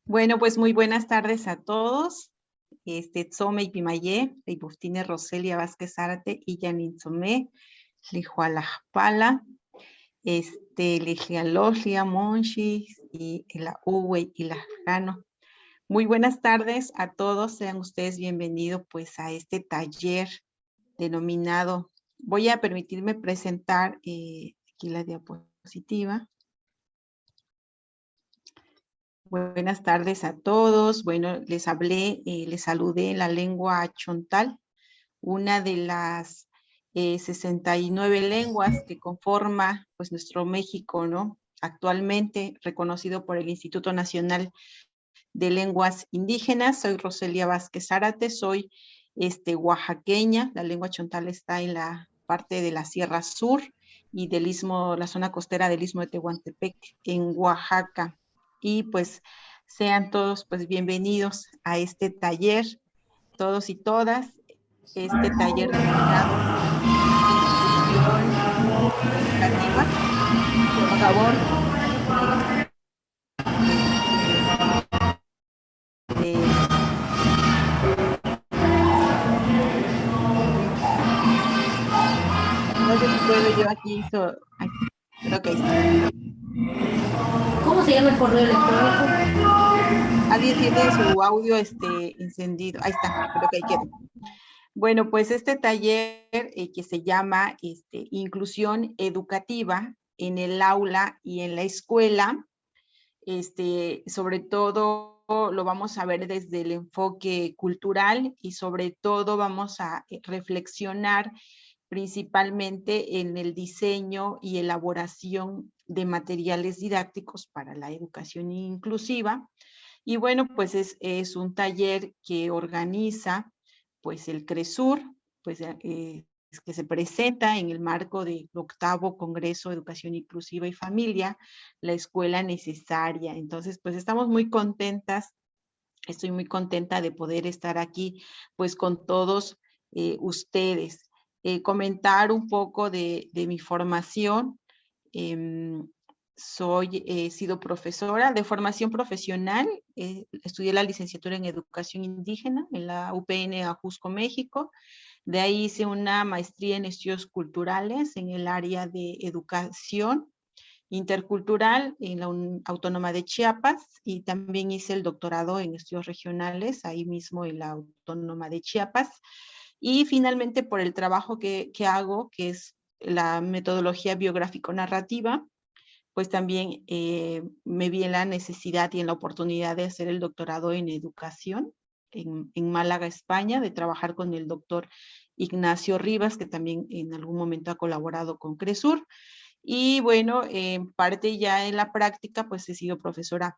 Bueno, pues muy buenas tardes a todos. Tzome y Pimayé, Ibustine Roselia Vázquez Zárate y Yanin Tzome, Lijualajpala, Lijialoslia Monchis y la Uwe y la Jano. Muy buenas tardes a todos, sean ustedes bienvenidos pues a este taller denominado, voy a permitirme presentar aquí la diapositiva. Buenas tardes a todos. Bueno, les saludé en la lengua chontal, una de las 69 lenguas que conforma pues nuestro México, ¿no? Actualmente reconocido por el Instituto Nacional de Lenguas Indígenas. Soy Roselia Vázquez Zárate, soy oaxaqueña. La lengua chontal está en la parte de la Sierra Sur y del istmo, la zona costera del istmo de Tehuantepec en Oaxaca. Y pues sean todos pues bienvenidos a este taller, todos y todas, este taller denominado Inclusión Educativa. Por favor, no sé si puedo yo aquí, creo que ahí está. ¿Cómo se llama el correo electrónico? Alguien tiene su audio encendido. Ahí está, creo que ahí quedó. Bueno, pues este taller que se llama Inclusión Educativa en el aula y en la escuela, sobre todo lo vamos a ver desde el enfoque cultural y sobre todo vamos a reflexionar principalmente en el diseño y elaboración de materiales didácticos para la educación inclusiva. Y bueno, pues es un taller que organiza pues el CRESUR, pues que se presenta en el marco del 8º Congreso de Educación Inclusiva y Familia, la escuela necesaria. Entonces, pues estamos muy contentas, estoy muy contenta de poder estar aquí pues con todos ustedes. Comentar un poco de mi formación. He sido profesora de formación profesional, estudié la licenciatura en Educación Indígena en la UPN Ajusco, México. De ahí hice una maestría en estudios culturales en el área de educación intercultural en la Autónoma de Chiapas y también hice el doctorado en estudios regionales ahí mismo en la Autónoma de Chiapas. Y finalmente por el trabajo que hago, que es la metodología biográfico-narrativa, pues también me vi en la necesidad y en la oportunidad de hacer el doctorado en educación en Málaga, España, de trabajar con el doctor Ignacio Rivas, que también en algún momento ha colaborado con CRESUR. Y bueno, en parte ya en la práctica, pues he sido profesora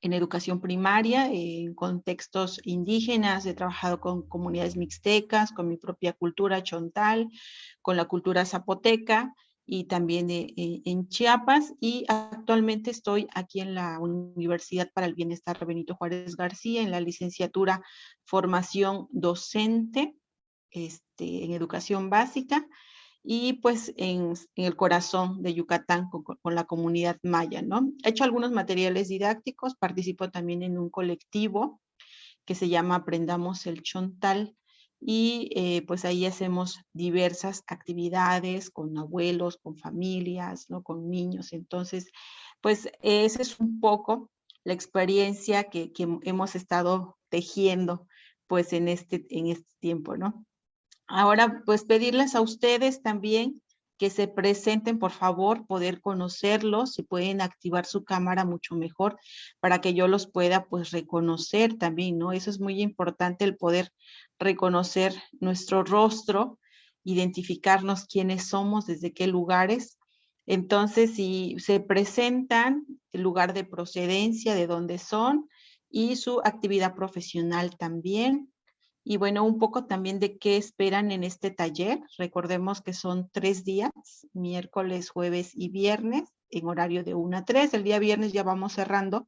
en educación primaria, en contextos indígenas, he trabajado con comunidades mixtecas, con mi propia cultura chontal, con la cultura zapoteca y también en Chiapas, y actualmente estoy aquí en la Universidad para el Bienestar Benito Juárez García, en la licenciatura Formación Docente en Educación Básica, y pues en el corazón de Yucatán con la comunidad maya, ¿no? He hecho algunos materiales didácticos, participo también en un colectivo que se llama Aprendamos el Chontal, y pues ahí hacemos diversas actividades con abuelos, con familias, ¿no? Con niños. Entonces, pues esa es un poco la experiencia que hemos estado tejiendo pues en este tiempo, ¿no? Ahora, pues pedirles a ustedes también que se presenten, por favor, poder conocerlos, si pueden activar su cámara mucho mejor para que yo los pueda pues reconocer también, ¿no? Eso es muy importante, el poder reconocer nuestro rostro, identificarnos quiénes somos, desde qué lugares. Entonces, si se presentan, el lugar de procedencia, de dónde son y su actividad profesional también. Y bueno, un poco también de qué esperan en este taller. Recordemos que son 3 días, miércoles, jueves y viernes, en horario de 1 a 3. El día viernes ya vamos cerrando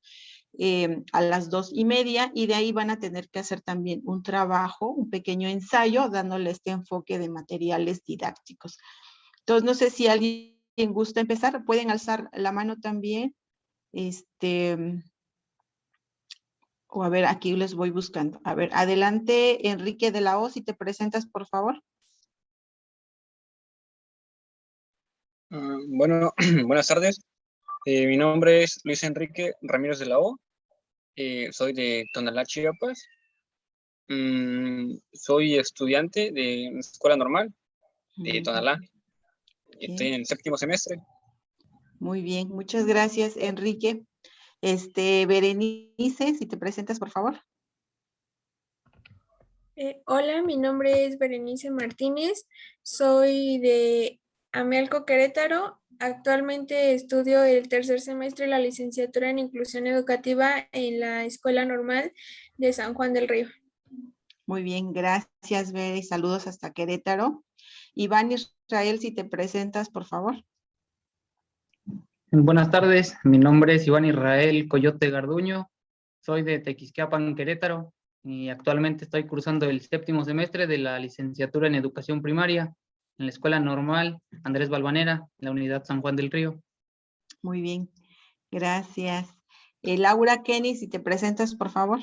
a las 2:30, y de ahí van a tener que hacer también un trabajo, un pequeño ensayo, dándole este enfoque de materiales didácticos. Entonces, no sé si alguien gusta empezar, pueden alzar la mano también. O a ver, aquí les voy buscando. A ver, adelante, Enrique de la O, si te presentas, por favor. Bueno, buenas tardes. Mi nombre es Luis Enrique Ramírez de la O. Soy de Tonalá, Chiapas. Soy estudiante de escuela normal de Tonalá. Estoy en el 7º semestre. Muy bien, muchas gracias, Enrique. Berenice, si te presentas, por favor. Hola, mi nombre es Berenice Martínez, soy de Amelco, Querétaro. Actualmente estudio el 3er semestre de la licenciatura en Inclusión Educativa en la Escuela Normal de San Juan del Río. Muy bien, gracias, Bere. Saludos hasta Querétaro. Iván Israel, si te presentas, por favor. Buenas tardes, mi nombre es Iván Israel Coyote Garduño, soy de Tequisquiapan, Querétaro, y actualmente estoy cursando el 7º semestre de la licenciatura en Educación Primaria en la Escuela Normal Andrés Balvanera, en la Unidad San Juan del Río. Muy bien, gracias. Laura Kenny, si te presentas, por favor.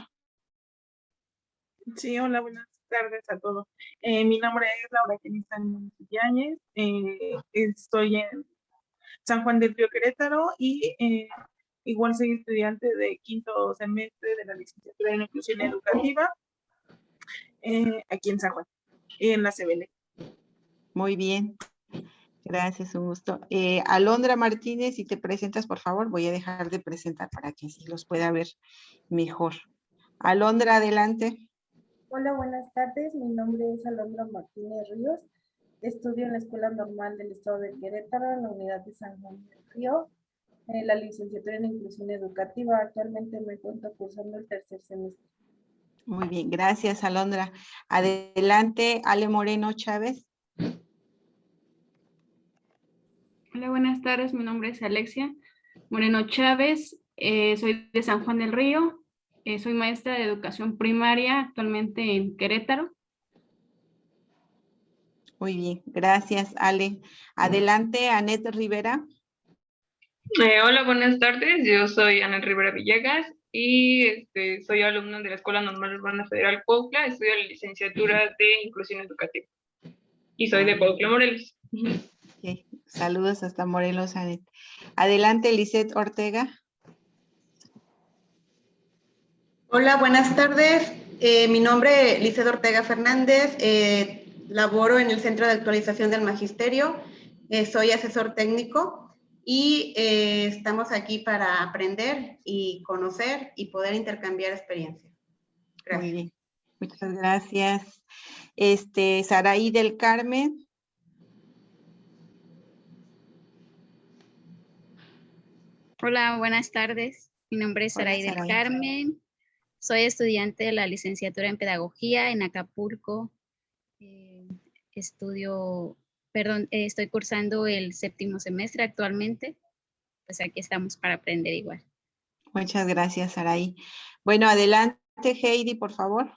Sí, hola, buenas tardes a todos. Mi nombre es Laura Kenny Yáñez, estoy en San Juan del Río, Querétaro, y igual soy estudiante de 5º semestre de la licenciatura en Inclusión Educativa aquí en San Juan, en la CBL. Muy bien, gracias, un gusto. Alondra Martínez, si te presentas, por favor, voy a dejar de presentar para que así los pueda ver mejor. Alondra, adelante. Hola, buenas tardes. Mi nombre es Alondra Martínez Ríos. Estudio en la Escuela Normal del Estado de Querétaro, en la unidad de San Juan del Río, la licenciatura en Inclusión Educativa. Actualmente me encuentro cursando el 3er semestre. Muy bien, gracias, Alondra. Adelante, Ale Moreno Chávez. Hola, buenas tardes. Mi nombre es Alexia Moreno Chávez. Soy de San Juan del Río. Soy maestra de educación primaria actualmente en Querétaro. Muy bien, gracias, Ale. Adelante, Anet Rivera. Hola, buenas tardes. Yo soy Ana Rivera Villegas y soy alumna de la Escuela Normal Urbana Federal Cuautla. Estudio la licenciatura de Inclusión Educativa y soy de Cuautla, Morelos. Okay. Saludos hasta Morelos, Anet. Adelante, Lisette Ortega. Hola, buenas tardes. Mi nombre es Lisette Ortega Fernández. Laboro en el Centro de Actualización del Magisterio. Soy asesor técnico y estamos aquí para aprender y conocer y poder intercambiar experiencias. Gracias. Muy bien. Muchas gracias. Saraí del Carmen. Hola, buenas tardes. Mi nombre es Saraí del Carmen. Soy estudiante de la licenciatura en Pedagogía en Acapulco. Estoy cursando el 7º semestre actualmente. Pues aquí estamos para aprender igual. Muchas gracias, Saraí. Bueno, adelante, Heidi, por favor.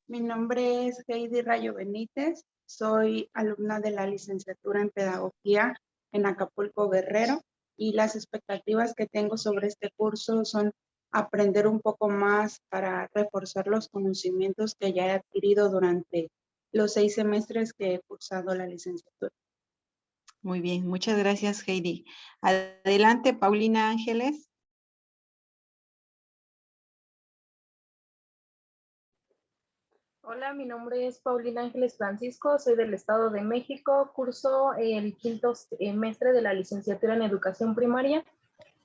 Mi nombre es Heidi Rayo Benítez, soy alumna de la licenciatura en Pedagogía en Acapulco, Guerrero, y las expectativas que tengo sobre este curso son aprender un poco más para reforzar los conocimientos que ya he adquirido durante los 6 semestres que he cursado la licenciatura. Muy bien, muchas gracias, Heidi. Adelante, Paulina Ángeles. Hola, mi nombre es Paulina Ángeles Francisco, soy del Estado de México, curso el 5º semestre de la licenciatura en Educación Primaria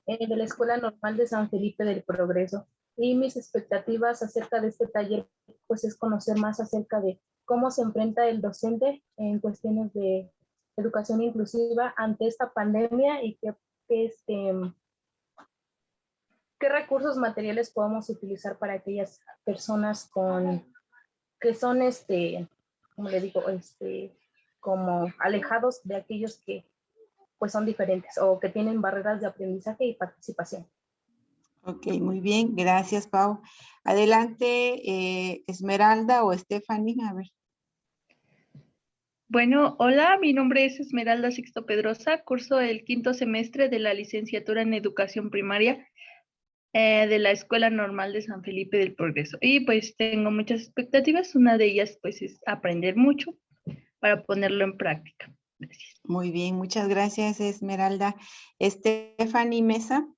de la Escuela Normal de San Felipe del Progreso. Y mis expectativas acerca de este taller pues es conocer más acerca de cómo se enfrenta el docente en cuestiones de educación inclusiva ante esta pandemia y qué recursos materiales podemos utilizar para aquellas personas que son, como le digo, como alejados de aquellos que pues son diferentes o que tienen barreras de aprendizaje y participación. Ok, muy bien, gracias, Pau. Adelante, Esmeralda o Stephanie, a ver. Bueno, hola, mi nombre es Esmeralda Sixto Pedrosa, curso el 5º semestre de la licenciatura en Educación Primaria de la Escuela Normal de San Felipe del Progreso. Y pues tengo muchas expectativas, una de ellas pues es aprender mucho para ponerlo en práctica. Gracias. Muy bien, muchas gracias, Esmeralda. Stephanie Mesa.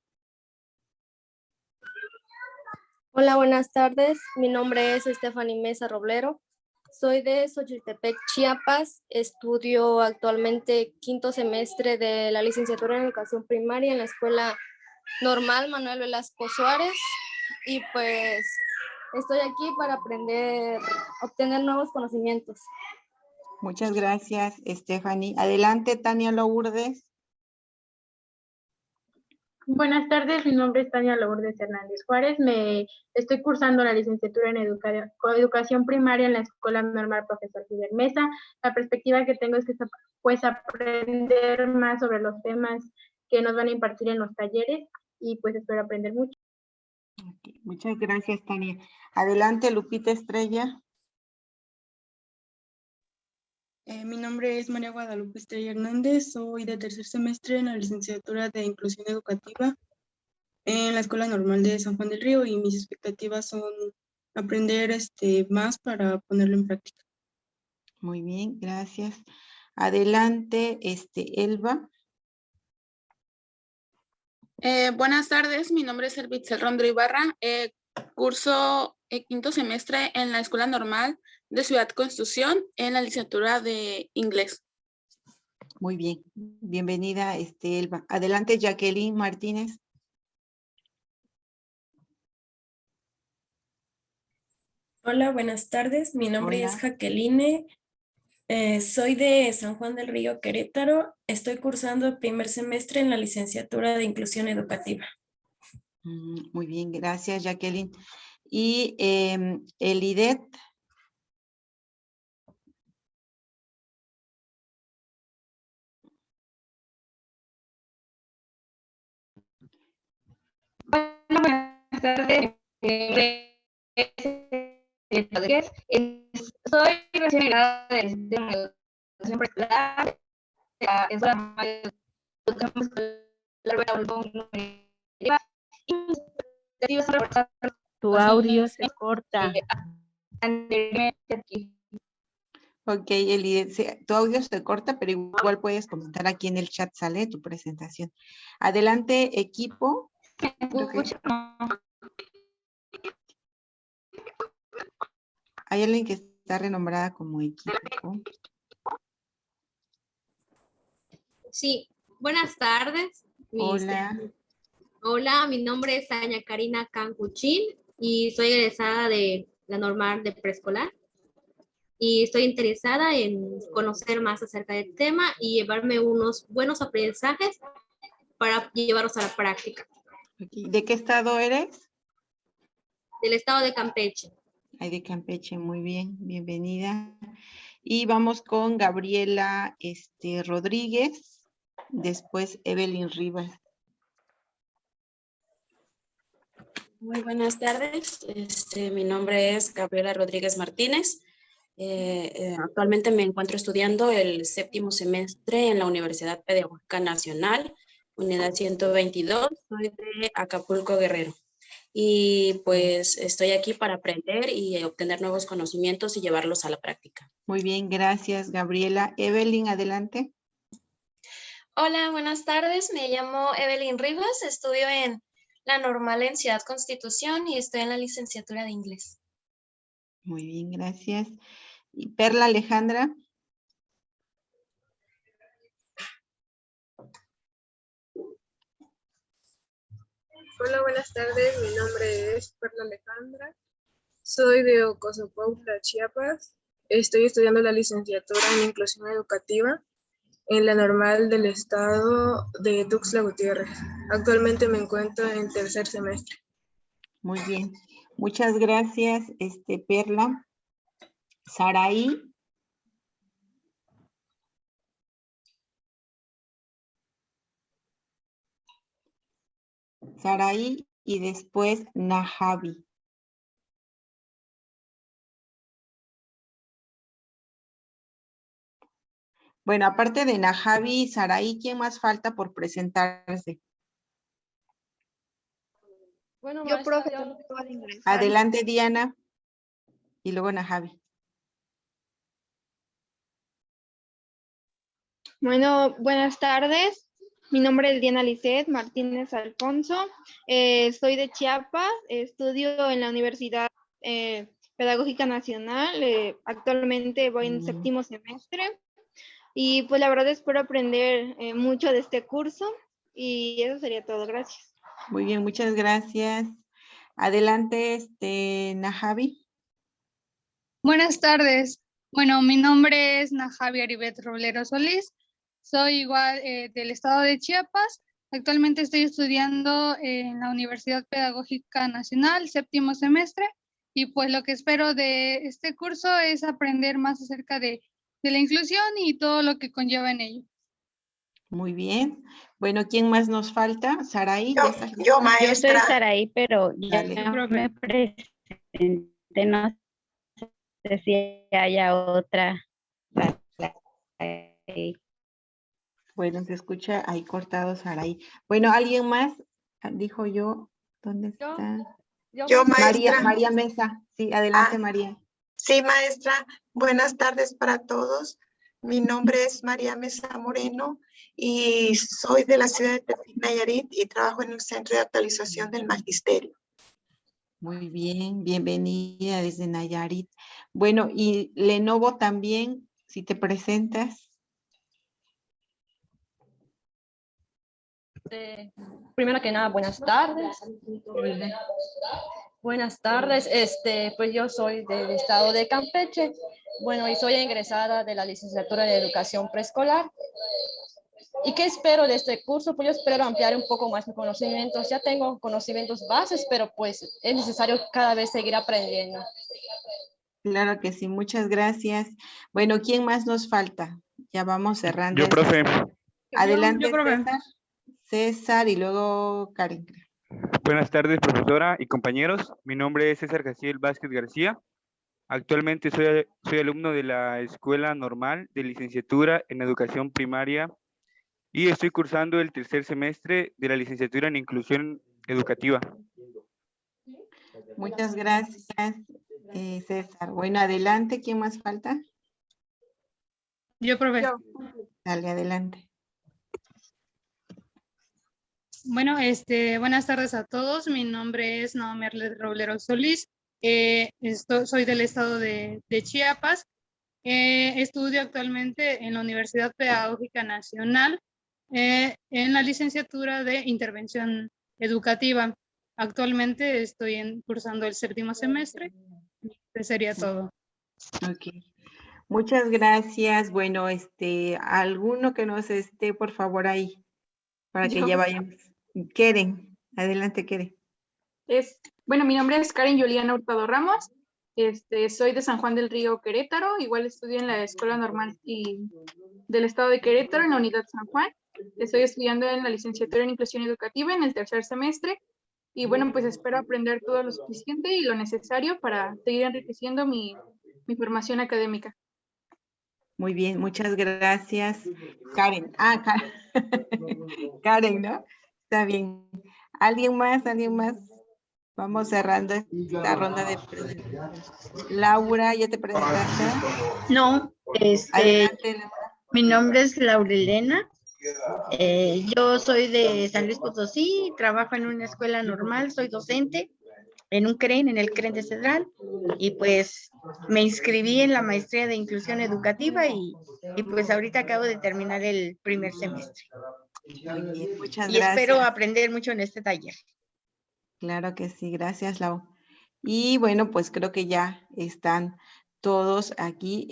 Hola, buenas tardes. Mi nombre es Stephanie Mesa Roblero. Soy de Xochitepec, Chiapas. Estudio actualmente 5º semestre de la licenciatura en Educación Primaria en la Escuela Normal Manuel Velasco Suárez. Y pues estoy aquí para obtener nuevos conocimientos. Muchas gracias, Stephanie. Adelante, Tania Lourdes. Buenas tardes, mi nombre es Tania Lourdes Hernández Juárez. Estoy cursando la licenciatura en Educación Primaria en la Escuela Normal Profesor Fidel Mesa. La perspectiva que tengo es que pues aprender más sobre los temas que nos van a impartir en los talleres y pues espero aprender mucho. Okay, muchas gracias, Tania. Adelante, Lupita Estrella. Mi nombre es María Guadalupe Estrella Hernández, soy de 3er semestre en la licenciatura de Inclusión Educativa en la Escuela Normal de San Juan del Río y mis expectativas son aprender más para ponerlo en práctica. Muy bien, gracias. Adelante, Elba. Buenas tardes, mi nombre es Elvitzel Rondo Ibarra, curso el 5º semestre en la Escuela Normal de Ciudad Constitución en la licenciatura de Inglés. Muy bien, bienvenida, Elba. Adelante, Jacqueline Martínez. Hola, buenas tardes, mi nombre Hola. es Jacqueline, soy de San Juan del Río, Querétaro, estoy cursando el 1er semestre en la licenciatura de Inclusión Educativa. Muy bien, gracias, Jacqueline. Y Elidet. Buenas tardes. Soy recién egresada de educación preescolar. Tu audio se corta. Ok, Elidet, tu audio se corta, pero igual puedes comentar aquí en el chat, sale tu presentación. Adelante, equipo. Hay alguien que está renombrada como equipo. Sí, buenas tardes. Hola. Hola, mi nombre es Tania Karina Cancuchín y soy egresada de la normal de preescolar. Y estoy interesada en conocer más acerca del tema y llevarme unos buenos aprendizajes para llevarlos a la práctica. ¿De qué estado eres? Del estado de Campeche. Ay, de Campeche, muy bien, bienvenida. Y vamos con Gabriela Rodríguez, después Evelyn Rivas. Muy buenas tardes, mi nombre es Gabriela Rodríguez Martínez. Actualmente me encuentro estudiando el 7º semestre en la Universidad Pedagógica Nacional, unidad 122, soy de Acapulco, Guerrero. Y pues estoy aquí para aprender y obtener nuevos conocimientos y llevarlos a la práctica. Muy bien, gracias, Gabriela. Evelyn, adelante. Hola, buenas tardes. Me llamo Evelyn Rivas, estudio en la normal en Ciudad Constitución y estoy en la licenciatura de Inglés. Muy bien, gracias. Y Perla Alejandra. Hola, buenas tardes. Mi nombre es Perla Alejandra. Soy de Ocosopautla, Chiapas. Estoy estudiando la licenciatura en Inclusión Educativa en la normal del estado de Tuxtla Gutiérrez. Actualmente me encuentro en 3er semestre. Muy bien. Muchas gracias, Perla. Saraí. Saraí y después Najavi. Bueno, aparte de Najavi y Saraí, ¿quién más falta por presentarse? Bueno, Yo, maestra, profe, yo también acabo de ingresar. Adelante, Diana. Y luego Najavi. Bueno, buenas tardes. Mi nombre es Diana Lisset Martínez Alfonso. Soy de Chiapas. Estudio en la Universidad Pedagógica Nacional. Actualmente voy en séptimo semestre. Y pues la verdad espero aprender mucho de este curso. Y eso sería todo. Gracias. Muy bien, muchas gracias. Adelante, Najavi. Buenas tardes. Bueno, mi nombre es Najavi Aribet Roblero Solís. Soy igual del estado de Chiapas. Actualmente estoy estudiando en la Universidad Pedagógica Nacional, séptimo semestre. Y pues lo que espero de este curso es aprender más acerca de la inclusión y todo lo que conlleva en ello. Muy bien. Bueno, ¿quién más nos falta? Saraí. Yo, maestra. Yo soy Saraí, pero ya Dale. me presenté, no sé si haya otra. Bueno, se escucha ahí cortado Saraí. Bueno, ¿alguien más? Dijo yo. ¿Dónde está? Yo, maestra. María Mesa. Sí, adelante, María. Sí, maestra. Buenas tardes para todos. Mi nombre es María Mesa Moreno y soy de la ciudad de Tepic, Nayarit, y trabajo en el Centro de Actualización del Magisterio. Muy bien, bienvenida desde Nayarit. Bueno, y Lenovo también, si te presentas. Primero que nada, buenas tardes. Buenas tardes, pues yo soy del estado de Campeche, bueno, y soy egresada de la licenciatura de Educación Preescolar. ¿Y qué espero de este curso? Pues yo espero ampliar un poco más mis conocimientos. Ya tengo conocimientos bases, pero pues es necesario cada vez seguir aprendiendo. Claro que sí, muchas gracias. Bueno, ¿quién más nos falta? Ya vamos cerrando. Yo, profe. Adelante, Yo, profe. César y luego Karen. Buenas tardes, profesora y compañeros. Mi nombre es César Jaciel Vázquez García. Actualmente soy alumno de la Escuela Normal de Licenciatura en Educación Primaria y estoy cursando el tercer semestre de la Licenciatura en Inclusión Educativa. Muchas gracias, César. Bueno, adelante. ¿Quién más falta? Yo, profe. Dale, adelante. Bueno, buenas tardes a todos. Mi nombre es Naomi Arlet Roblero Solís. Soy del estado de Chiapas. Estudio actualmente en la Universidad Pedagógica Nacional en la licenciatura de Intervención Educativa. Actualmente estoy cursando el séptimo semestre. Eso sería todo. Ok. Muchas gracias. Bueno, alguno que nos esté, por favor, ahí, para que ya vayamos. Keren, adelante, Keren. Bueno, mi nombre es Karen Juliana Hurtado Ramos. Soy de San Juan del Río, Querétaro. Igual estudio en la Escuela Normal del Estado de Querétaro, en la Unidad San Juan. Estoy estudiando en la licenciatura en Inclusión Educativa en el tercer semestre. Y bueno, pues espero aprender todo lo suficiente y lo necesario para seguir enriqueciendo mi formación académica. Muy bien, muchas gracias. Karen. Karen, ¿no? Está bien. ¿Alguien más? ¿Alguien más? Vamos cerrando esta ronda de presentación. Laura, ¿ya te presentaste? No, Adelante, Laura. Mi nombre es Laurelena. Yo soy de San Luis Potosí, trabajo en una escuela normal, soy docente en un CREN, en el CREN de Cedral, y pues me inscribí en la maestría de inclusión educativa y pues ahorita acabo de terminar el primer semestre. Muy bien, muchas y gracias. espero aprender mucho en este taller. Claro que sí, gracias, Lau. Y bueno, pues creo que ya están todos aquí.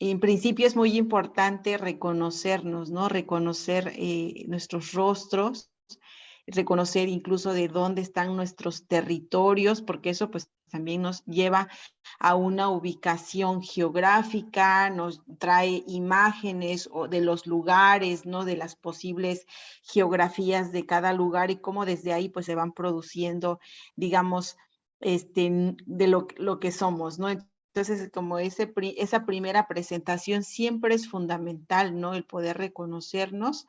En principio es muy importante reconocernos, ¿no? Reconocer nuestros rostros, reconocer incluso de dónde están nuestros territorios, porque eso pues también nos lleva a una ubicación geográfica, nos trae imágenes de los lugares, ¿no? De las posibles geografías de cada lugar y cómo desde ahí pues se van produciendo, digamos, de lo que somos, ¿no? Entonces, como esa primera presentación siempre es fundamental, ¿no? El poder reconocernos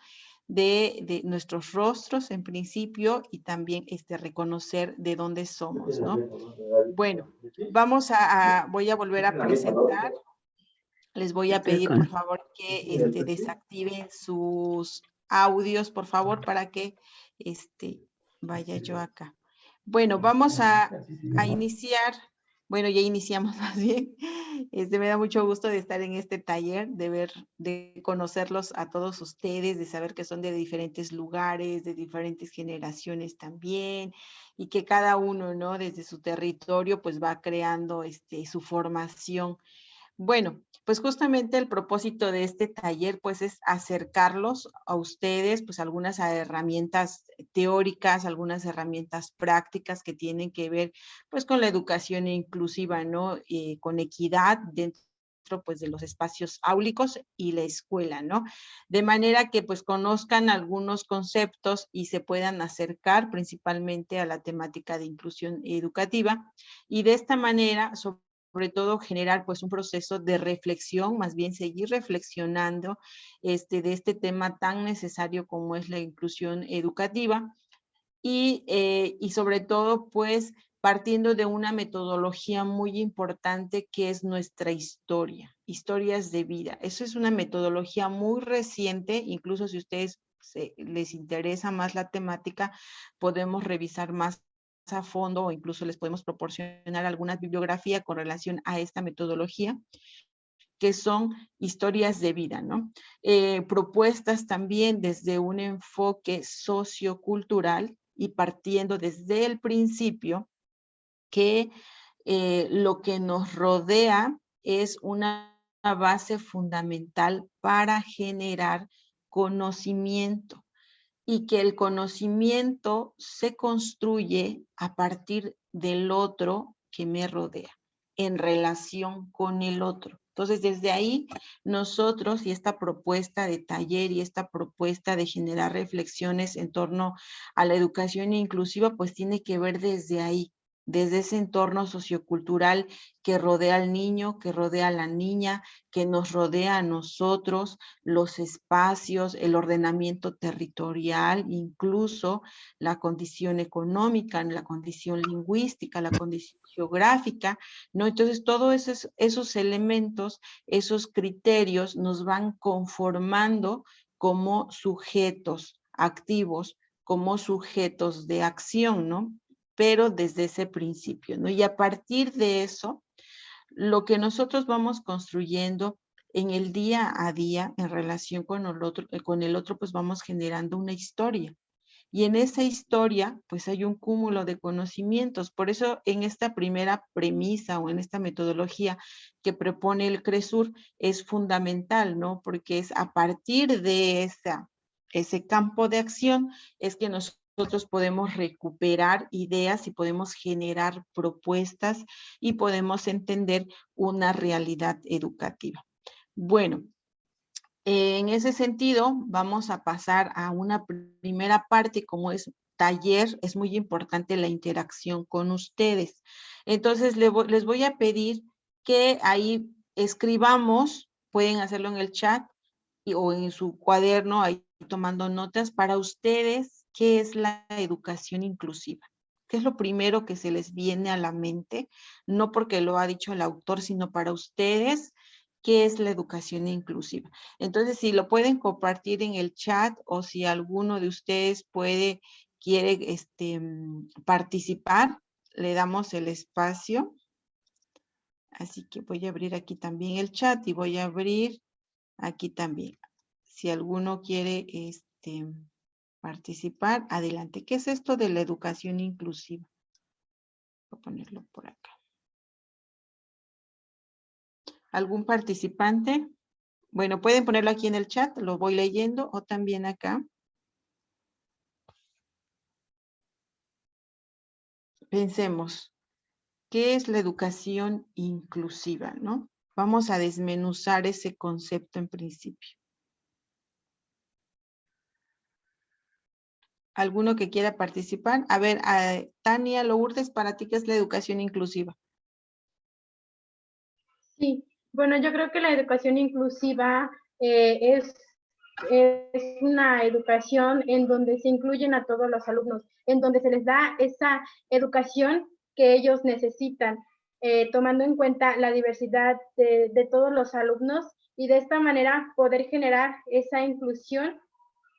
de nuestros rostros en principio y también reconocer de dónde somos, ¿no? Bueno, voy a volver a presentar. Les voy a pedir, por favor, que desactiven sus audios, por favor, para que vaya yo acá. Bueno, vamos a iniciar. Bueno, ya iniciamos más bien. Me da mucho gusto de estar en este taller, de conocerlos a todos ustedes, de saber que son de diferentes lugares, de diferentes generaciones también, y que cada uno, ¿no? Desde su territorio, pues va creando su formación. Bueno, pues justamente el propósito de este taller pues es acercarlos a ustedes pues algunas herramientas teóricas, algunas herramientas prácticas que tienen que ver pues con la educación inclusiva, ¿no? Con equidad dentro pues de los espacios áulicos y la escuela, ¿no? De manera que pues conozcan algunos conceptos y se puedan acercar principalmente a la temática de inclusión educativa y de esta manera sobre todo generar pues un proceso de reflexión, más bien seguir reflexionando de este tema tan necesario como es la inclusión educativa y sobre todo pues partiendo de una metodología muy importante que es nuestra historia, historias de vida. Eso es una metodología muy reciente, incluso si ustedes les interesa más la temática, podemos revisar más a fondo o incluso les podemos proporcionar alguna bibliografía con relación a esta metodología, que son historias de vida, ¿no? Propuestas también desde un enfoque sociocultural y partiendo desde el principio que lo que nos rodea es una base fundamental para generar conocimiento y que el conocimiento se construye a partir del otro que me rodea, en relación con el otro. Entonces, desde ahí, nosotros y esta propuesta de taller y esta propuesta de generar reflexiones en torno a la educación inclusiva, pues tiene que ver desde ahí, desde ese entorno sociocultural que rodea al niño, que rodea a la niña, que nos rodea a nosotros, los espacios, el ordenamiento territorial, incluso la condición económica, la condición lingüística, la condición geográfica, ¿no? Entonces, todos esos elementos, esos criterios nos van conformando como sujetos activos, como sujetos de acción, ¿no? Pero desde ese principio, ¿no? Y a partir de eso, lo que nosotros vamos construyendo en el día a día en relación con el otro, pues vamos generando una historia. Y en esa historia, pues hay un cúmulo de conocimientos. Por eso en esta primera premisa o en esta metodología que propone el CRESUR es fundamental, ¿no? Porque es a partir de ese campo de acción es que nosotros podemos recuperar ideas y podemos generar propuestas y podemos entender una realidad educativa. Bueno, en ese sentido, vamos a pasar a una primera parte, como es taller, es muy importante la interacción con ustedes. Entonces, les voy a pedir que ahí escribamos, pueden hacerlo en el chat o en su cuaderno, ahí tomando notas, para ustedes, ¿qué es la educación inclusiva? ¿Qué es lo primero que se les viene a la mente? No porque lo ha dicho el autor, sino para ustedes, ¿qué es la educación inclusiva? Entonces, si lo pueden compartir en el chat o si alguno de ustedes quiere participar, le damos el espacio. Así que voy a abrir aquí también el chat y voy a abrir aquí también. Si alguno quiere participar, adelante. ¿Qué es esto de la educación inclusiva? Voy a ponerlo por acá. ¿Algún participante? Bueno, pueden ponerlo aquí en el chat, lo voy leyendo, o también acá. Pensemos, ¿qué es la educación inclusiva, no? Vamos a desmenuzar ese concepto en principio. ¿Alguno que quiera participar? A ver, Tania Lourdes, ¿para ti qué es la educación inclusiva? Sí, bueno, yo creo que la educación inclusiva es una educación en donde se incluyen a todos los alumnos, en donde se les da esa educación que ellos necesitan, tomando en cuenta la diversidad de todos los alumnos y de esta manera poder generar esa inclusión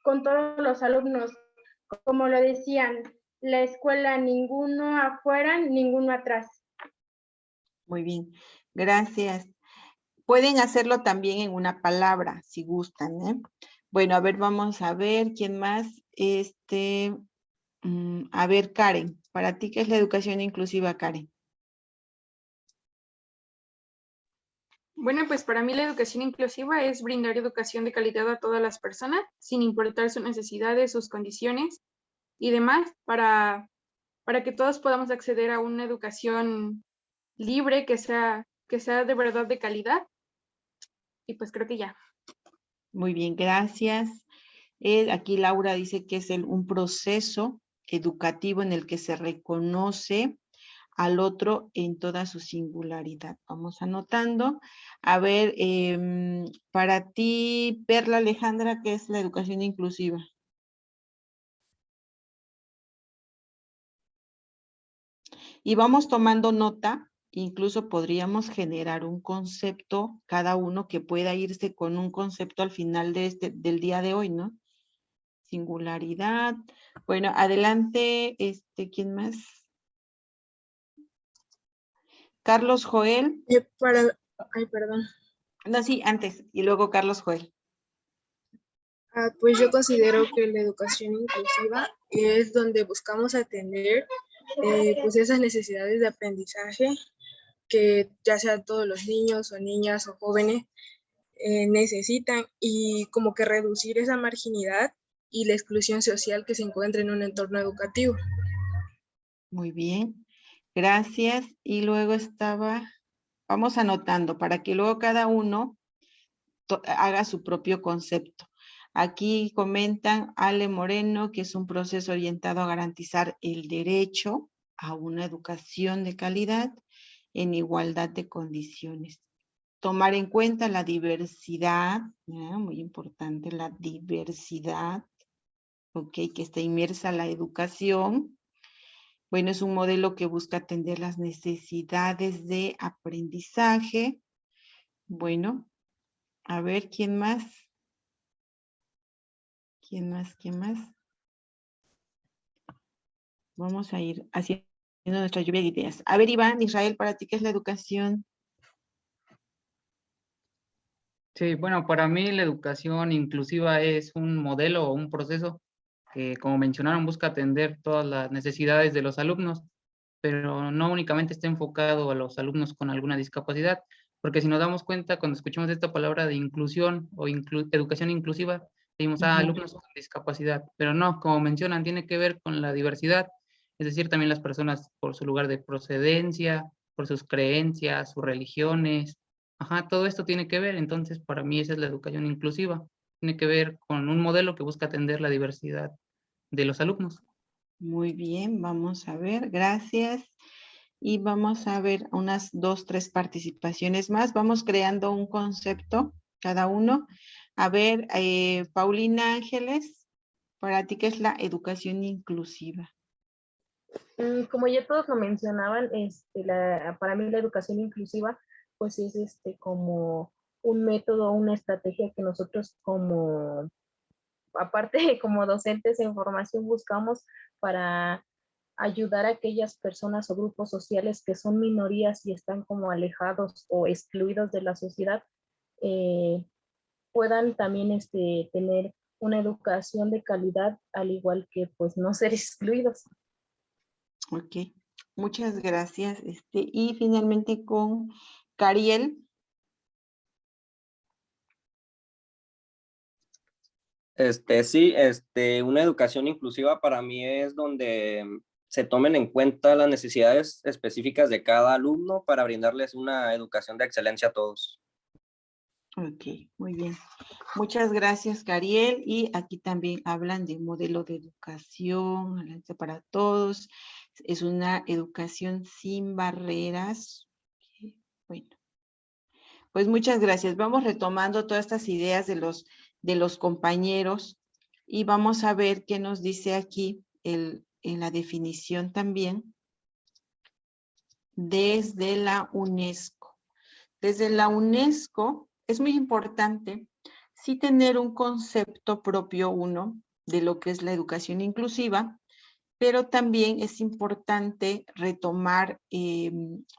con todos los alumnos. Como lo decían, la escuela ninguno afuera, ninguno atrás. Muy bien, gracias. Pueden hacerlo también en una palabra, si gustan, ¿eh? Bueno, a ver, vamos a ver, ¿quién más? A ver, Karen, ¿para ti qué es la educación inclusiva, Karen? Bueno, pues para mí la educación inclusiva es brindar educación de calidad a todas las personas, sin importar sus necesidades, sus condiciones y demás, para que todos podamos acceder a una educación libre, que sea de verdad de calidad. Y pues creo que ya. Muy bien, gracias. Aquí Laura dice que es un proceso educativo en el que se reconoce al otro en toda su singularidad. Vamos anotando. A ver, para ti, Perla Alejandra, ¿qué es la educación inclusiva? Y vamos tomando nota, incluso podríamos generar un concepto, cada uno que pueda irse con un concepto al final del día de hoy, ¿no? Singularidad. Bueno, adelante, ¿quién más? Carlos Joel. Ay, perdón. No, sí, antes, y luego Carlos Joel. Pues yo considero que la educación inclusiva es donde buscamos atender pues esas necesidades de aprendizaje que ya sea todos los niños o niñas o jóvenes necesitan y como que reducir esa marginalidad y la exclusión social que se encuentra en un entorno educativo. Muy bien, gracias. Y luego vamos anotando para que luego cada uno haga su propio concepto. Aquí comentan Ale Moreno que es un proceso orientado a garantizar el derecho a una educación de calidad en igualdad de condiciones. Tomar en cuenta la diversidad, muy importante, la diversidad, que está inmersa la educación. Bueno, es un modelo que busca atender las necesidades de aprendizaje. Bueno, a ver, ¿quién más? ¿Quién más? ¿Quién más? Vamos a ir haciendo nuestra lluvia de ideas. A ver, Iván, Israel, ¿para ti qué es la educación? Sí, bueno, para mí la educación inclusiva es un modelo o un proceso que, como mencionaron, busca atender todas las necesidades de los alumnos, pero no únicamente está enfocado a los alumnos con alguna discapacidad, porque si nos damos cuenta, cuando escuchamos esta palabra de inclusión o educación inclusiva, decimos, alumnos con discapacidad, pero no, como mencionan, tiene que ver con la diversidad, es decir, también las personas por su lugar de procedencia, por sus creencias, sus religiones, todo esto tiene que ver, entonces para mí esa es la educación inclusiva, tiene que ver con un modelo que busca atender la diversidad de los alumnos. Muy bien, vamos a ver, gracias. Y vamos a ver unas 2, 3 participaciones más. Vamos creando un concepto cada uno. A ver, Paulina Ángeles, para ti, ¿qué es la educación inclusiva? Como ya todos lo mencionaban, para mí la educación inclusiva pues es como un método, una estrategia que nosotros aparte como docentes en formación buscamos para ayudar a aquellas personas o grupos sociales que son minorías y están como alejados o excluidos de la sociedad, puedan también tener una educación de calidad, al igual que pues no ser excluidos. Ok, muchas gracias. Y finalmente con Cariel. Sí, una educación inclusiva para mí es donde se tomen en cuenta las necesidades específicas de cada alumno para brindarles una educación de excelencia a todos. Ok, muy bien. Muchas gracias, Cariel. Y aquí también hablan de modelo de educación para todos. Es una educación sin barreras. Bueno, Pues muchas gracias. Vamos retomando todas estas ideas de los compañeros y vamos a ver qué nos dice aquí en la definición también desde la UNESCO. Desde la UNESCO es muy importante sí tener un concepto propio uno de lo que es la educación inclusiva, pero también es importante retomar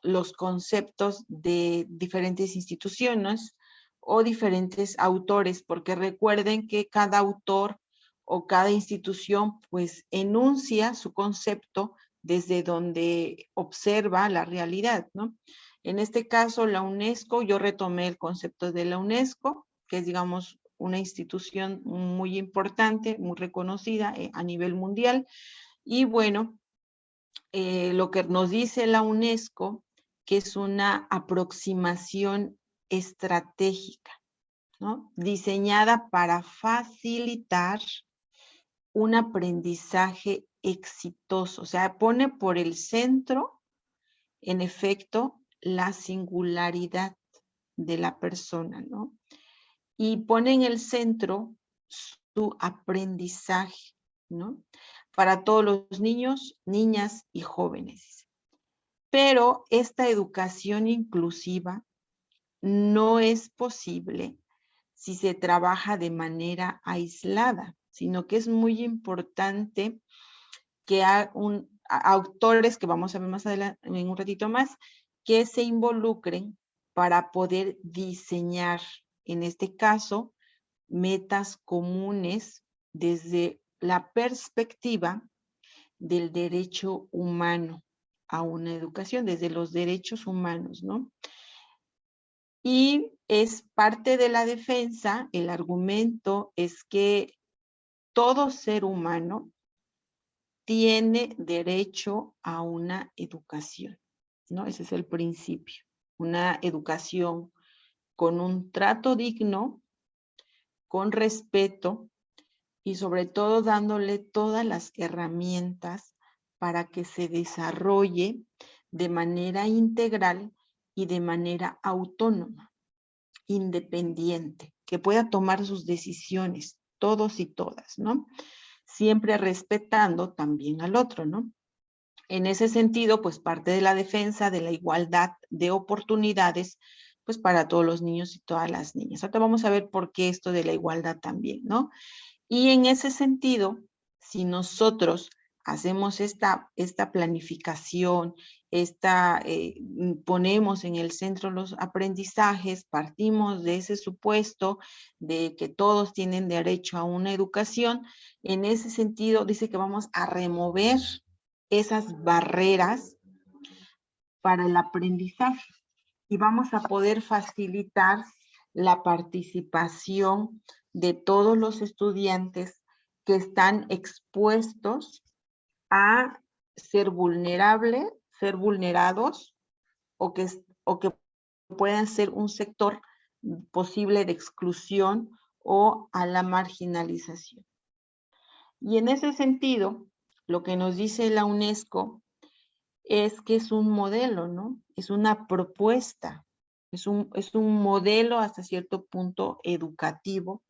los conceptos de diferentes instituciones o diferentes autores, porque recuerden que cada autor o cada institución pues enuncia su concepto desde donde observa la realidad, ¿no? En este caso, la UNESCO, yo retomé el concepto de la UNESCO, que es, digamos, una institución muy importante, muy reconocida a nivel mundial. Y bueno, lo que nos dice la UNESCO, que es una aproximación estratégica, ¿no? Diseñada para facilitar un aprendizaje exitoso. O sea, pone por el centro, en efecto, la singularidad de la persona, ¿no? Y pone en el centro su aprendizaje, ¿no? Para todos los niños, niñas y jóvenes. Pero esta educación inclusiva no es posible si se trabaja de manera aislada, sino que es muy importante que autores, que vamos a ver más adelante, en un ratito más, que se involucren para poder diseñar, en este caso, metas comunes desde la perspectiva del derecho humano a una educación, desde los derechos humanos, ¿no? Y es parte de la defensa, el argumento es que todo ser humano tiene derecho a una educación, ¿no? Ese es el principio, una educación con un trato digno, con respeto y sobre todo dándole todas las herramientas para que se desarrolle de manera integral y de manera autónoma, independiente, que pueda tomar sus decisiones, todos y todas, ¿no? Siempre respetando también al otro, ¿no? En ese sentido, pues parte de la defensa de la igualdad de oportunidades, pues para todos los niños y todas las niñas. Ahora vamos a ver por qué esto de la igualdad también, ¿no? Y en ese sentido, si nosotros hacemos esta planificación, ponemos en el centro los aprendizajes, partimos de ese supuesto de que todos tienen derecho a una educación, en ese sentido dice que vamos a remover esas barreras para el aprendizaje y vamos a poder facilitar la participación de todos los estudiantes que están expuestos a ser vulnerables, ser vulnerados o que puedan ser un sector posible de exclusión o a la marginalización. Y en ese sentido, lo que nos dice la UNESCO es que es un modelo, ¿no? Es una propuesta, es un modelo hasta cierto punto educativo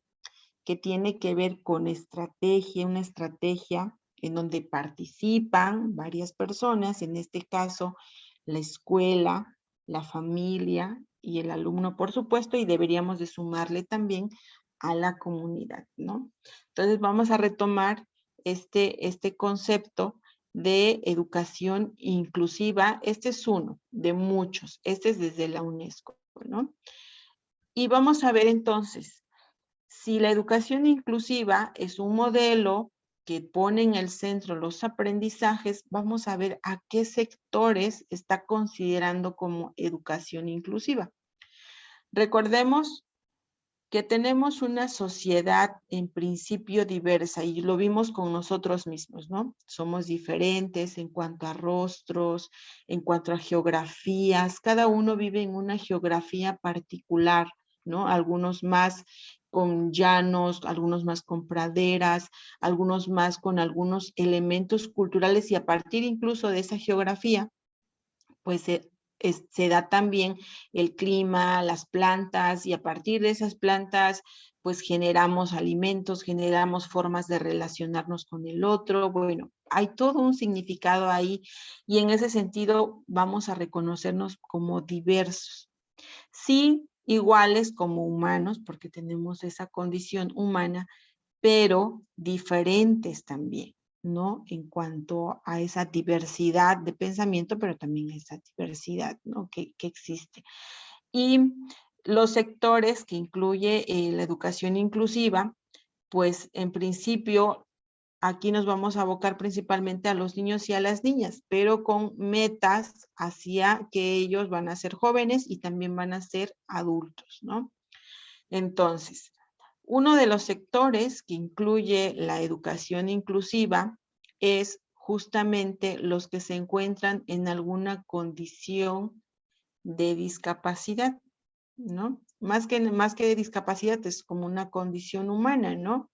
que tiene que ver con estrategia, una estrategia en donde participan varias personas, en este caso la escuela, la familia y el alumno, por supuesto, y deberíamos de sumarle también a la comunidad, ¿no? Entonces vamos a retomar este concepto de educación inclusiva. Este es uno de muchos, este es desde la UNESCO, ¿no? Y vamos a ver entonces, si la educación inclusiva es un modelo que pone en el centro los aprendizajes, vamos a ver a qué sectores está considerando como educación inclusiva. Recordemos que tenemos una sociedad en principio diversa y lo vimos con nosotros mismos, ¿no? Somos diferentes en cuanto a rostros, en cuanto a geografías, cada uno vive en una geografía particular, ¿no? Algunos más con llanos, algunos más con praderas, algunos más con algunos elementos culturales y a partir incluso de esa geografía, pues se da también el clima, las plantas, y a partir de esas plantas pues generamos alimentos, generamos formas de relacionarnos con el otro. Bueno, hay todo un significado ahí y en ese sentido vamos a reconocernos como diversos. Sí, iguales como humanos, porque tenemos esa condición humana, pero diferentes también, ¿no? En cuanto a esa diversidad de pensamiento, pero también esa diversidad, ¿no? Que existe. Y los sectores que incluye la educación inclusiva, pues en principio aquí nos vamos a abocar principalmente a los niños y a las niñas, pero con metas hacia que ellos van a ser jóvenes y también van a ser adultos, ¿no? Entonces, uno de los sectores que incluye la educación inclusiva es justamente los que se encuentran en alguna condición de discapacidad, ¿no? Más que de discapacidad, es como una condición humana, ¿no?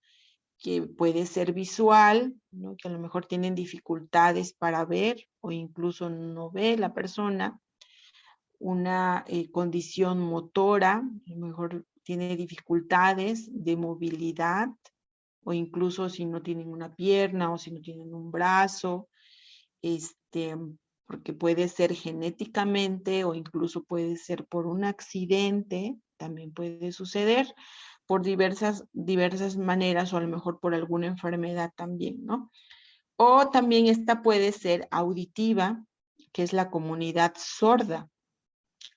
Que puede ser visual, ¿no? Que a lo mejor tienen dificultades para ver o incluso no ve la persona, una condición motora, a lo mejor tiene dificultades de movilidad o incluso si no tienen una pierna o si no tienen un brazo, porque puede ser genéticamente o incluso puede ser por un accidente, también puede suceder por diversas maneras o a lo mejor por alguna enfermedad también, ¿no? O también esta puede ser auditiva, que es la comunidad sorda.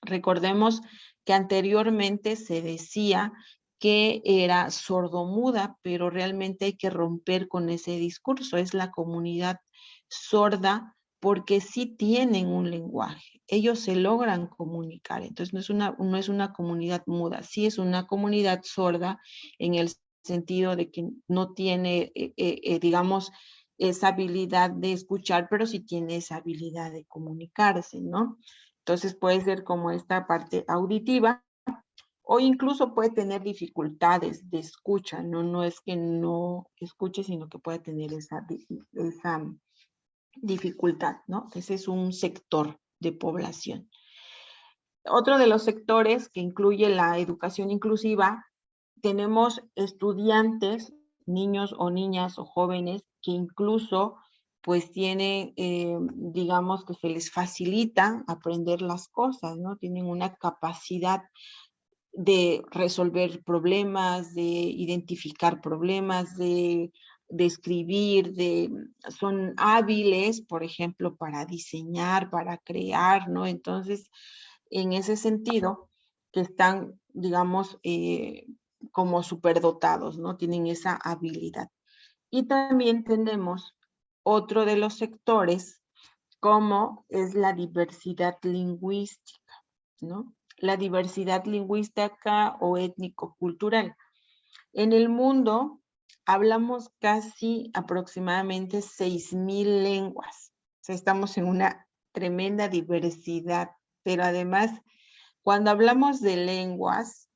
Recordemos que anteriormente se decía que era sordomuda, pero realmente hay que romper con ese discurso. Es la comunidad sorda porque sí tienen un lenguaje. Ellos se logran comunicar. Entonces no es una comunidad muda, sí es una comunidad sorda en el sentido de que no tiene, digamos, esa habilidad de escuchar, pero sí tiene esa habilidad de comunicarse, ¿no? Entonces puede ser como esta parte auditiva o incluso puede tener dificultades de escucha, ¿no? No es que no escuche, sino que puede tener esa dificultad, ¿no? Ese es un sector de población. Otro de los sectores que incluye la educación inclusiva, tenemos estudiantes, niños o niñas o jóvenes que incluso pues tienen, digamos que se les facilita aprender las cosas, ¿no? Tienen una capacidad de resolver problemas, de identificar problemas, de escribir, son hábiles, por ejemplo, para diseñar, para crear, ¿no? Entonces, en ese sentido, que están, digamos, como superdotados, ¿no? Tienen esa habilidad. Y también tenemos otro de los sectores, como es la diversidad lingüística, ¿no? La diversidad lingüística o étnico-cultural. En el mundo hablamos casi aproximadamente 6,000 lenguas. O sea, estamos en una tremenda diversidad, pero además, cuando hablamos de lenguas,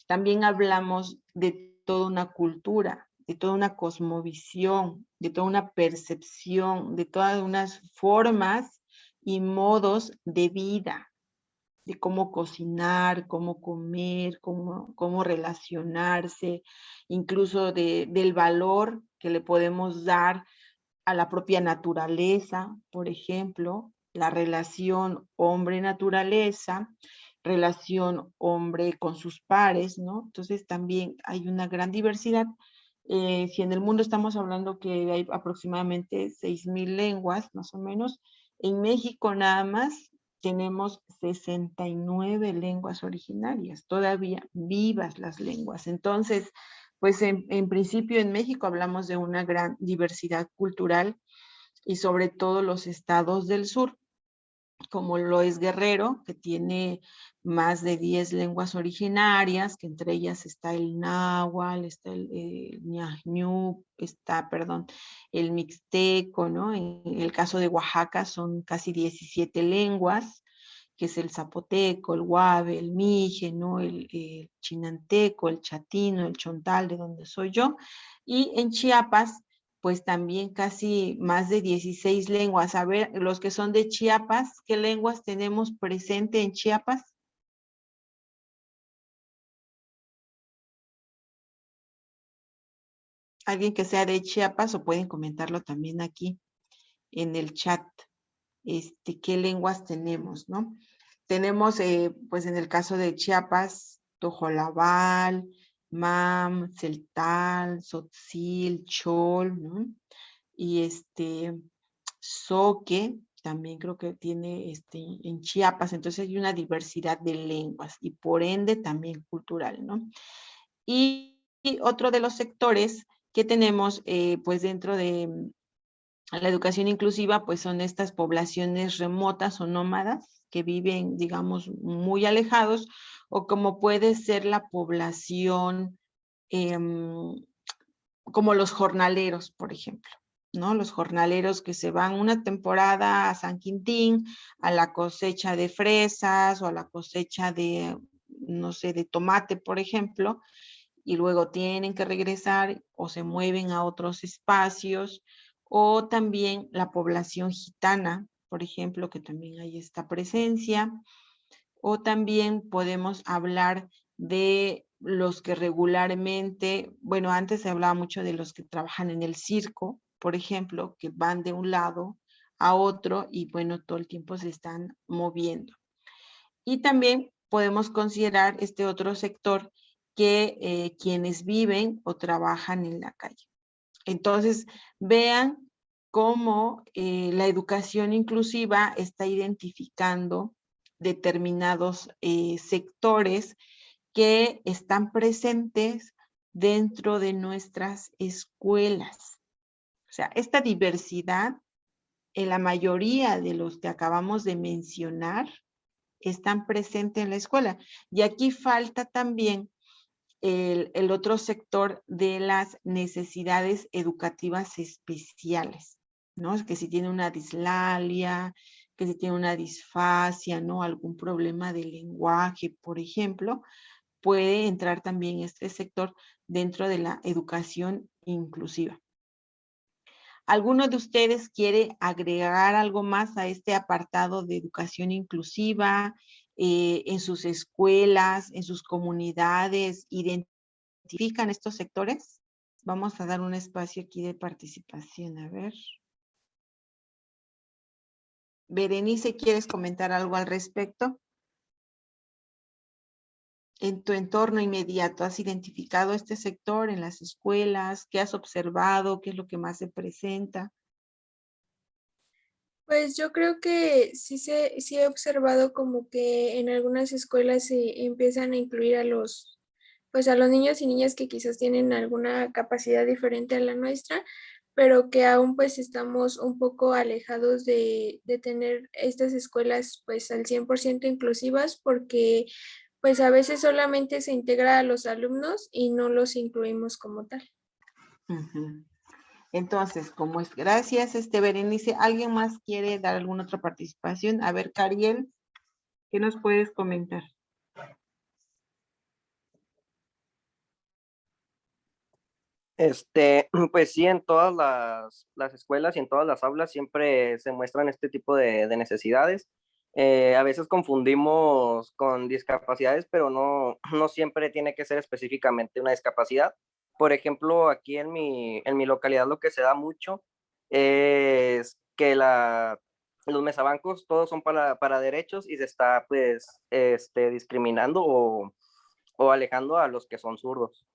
también hablamos de toda una cultura, de toda una cosmovisión, de toda una percepción, de todas unas formas y modos de vida, de cómo cocinar, cómo comer, cómo relacionarse, incluso del valor que le podemos dar a la propia naturaleza, por ejemplo, la relación hombre-naturaleza, relación hombre con sus pares, ¿no? Entonces también hay una gran diversidad. Si en el mundo estamos hablando que hay aproximadamente 6,000 lenguas, más o menos, en México nada más tenemos 69 lenguas originarias, todavía vivas las lenguas. Entonces, pues en principio en México hablamos de una gran diversidad cultural y sobre todo los estados del sur, como lo es Guerrero, que tiene más de 10 lenguas originarias, que entre ellas está el náhuatl, está el ñañú, está, perdón, el mixteco, ¿no? En el caso de Oaxaca son casi 17 lenguas, que es el zapoteco, el huave, el mije, ¿no? El chinanteco, el chatino, el chontal, de donde soy yo. Y en Chiapas pues también casi más de 16 lenguas. A ver, los que son de Chiapas, ¿qué lenguas tenemos presente en Chiapas? Alguien que sea de Chiapas, o pueden comentarlo también aquí en el chat, qué lenguas tenemos, ¿no? Tenemos, pues en el caso de Chiapas, Tojolabal, Mam, Celtal, Tzotzil, Chol, ¿no? Y Zoque, también creo que tiene en Chiapas, entonces hay una diversidad de lenguas y por ende también cultural, ¿no? Y otro de los sectores que tenemos, pues dentro de la educación inclusiva, pues son estas poblaciones remotas o nómadas que viven, digamos, muy alejados, o como puede ser la población, como los jornaleros, por ejemplo, ¿no? Los jornaleros que se van una temporada a San Quintín, a la cosecha de fresas o a la cosecha de, no sé, de tomate, por ejemplo, y luego tienen que regresar o se mueven a otros espacios, o también la población gitana, por ejemplo, que también hay esta presencia, o también podemos hablar de los que regularmente, bueno, antes se hablaba mucho de los que trabajan en el circo, por ejemplo, que van de un lado a otro y bueno, todo el tiempo se están moviendo. Y también podemos considerar este otro sector que quienes viven o trabajan en la calle. Entonces, vean cómo la educación inclusiva está identificando determinados sectores que están presentes dentro de nuestras escuelas. O sea, esta diversidad, en la mayoría de los que acabamos de mencionar, están presentes en la escuela. Y aquí falta también el otro sector de las necesidades educativas especiales, ¿no? Es que si tiene una dislalia, que si tiene una disfasia, ¿no? Algún problema de lenguaje, por ejemplo, puede entrar también este sector dentro de la educación inclusiva. ¿Alguno de ustedes quiere agregar algo más a este apartado de educación inclusiva en sus escuelas, en sus comunidades? ¿Identifican estos sectores? Vamos a dar un espacio aquí de participación. A ver. Berenice, ¿quieres comentar algo al respecto? En tu entorno inmediato, ¿has identificado este sector en las escuelas? ¿Qué has observado? ¿Qué es lo que más se presenta? Pues yo creo que sí he observado como que en algunas escuelas se empiezan a incluir a pues a los niños y niñas que quizás tienen alguna capacidad diferente a la nuestra, pero que aún pues estamos un poco alejados de tener estas escuelas pues al 100% inclusivas, porque pues a veces solamente se integra a los alumnos y no los incluimos como tal. Uh-huh. Entonces, como es, gracias, Berenice. ¿Alguien más quiere dar alguna otra participación? A ver, Cariel, ¿qué nos puedes comentar? Pues sí, en todas las escuelas y en todas las aulas siempre se muestran este tipo de necesidades. A veces confundimos con discapacidades, pero no siempre tiene que ser específicamente una discapacidad. Por ejemplo, aquí en mi localidad lo que se da mucho es que los mesabancos todos son para derechos y se está pues discriminando o alejando a los que son zurdos.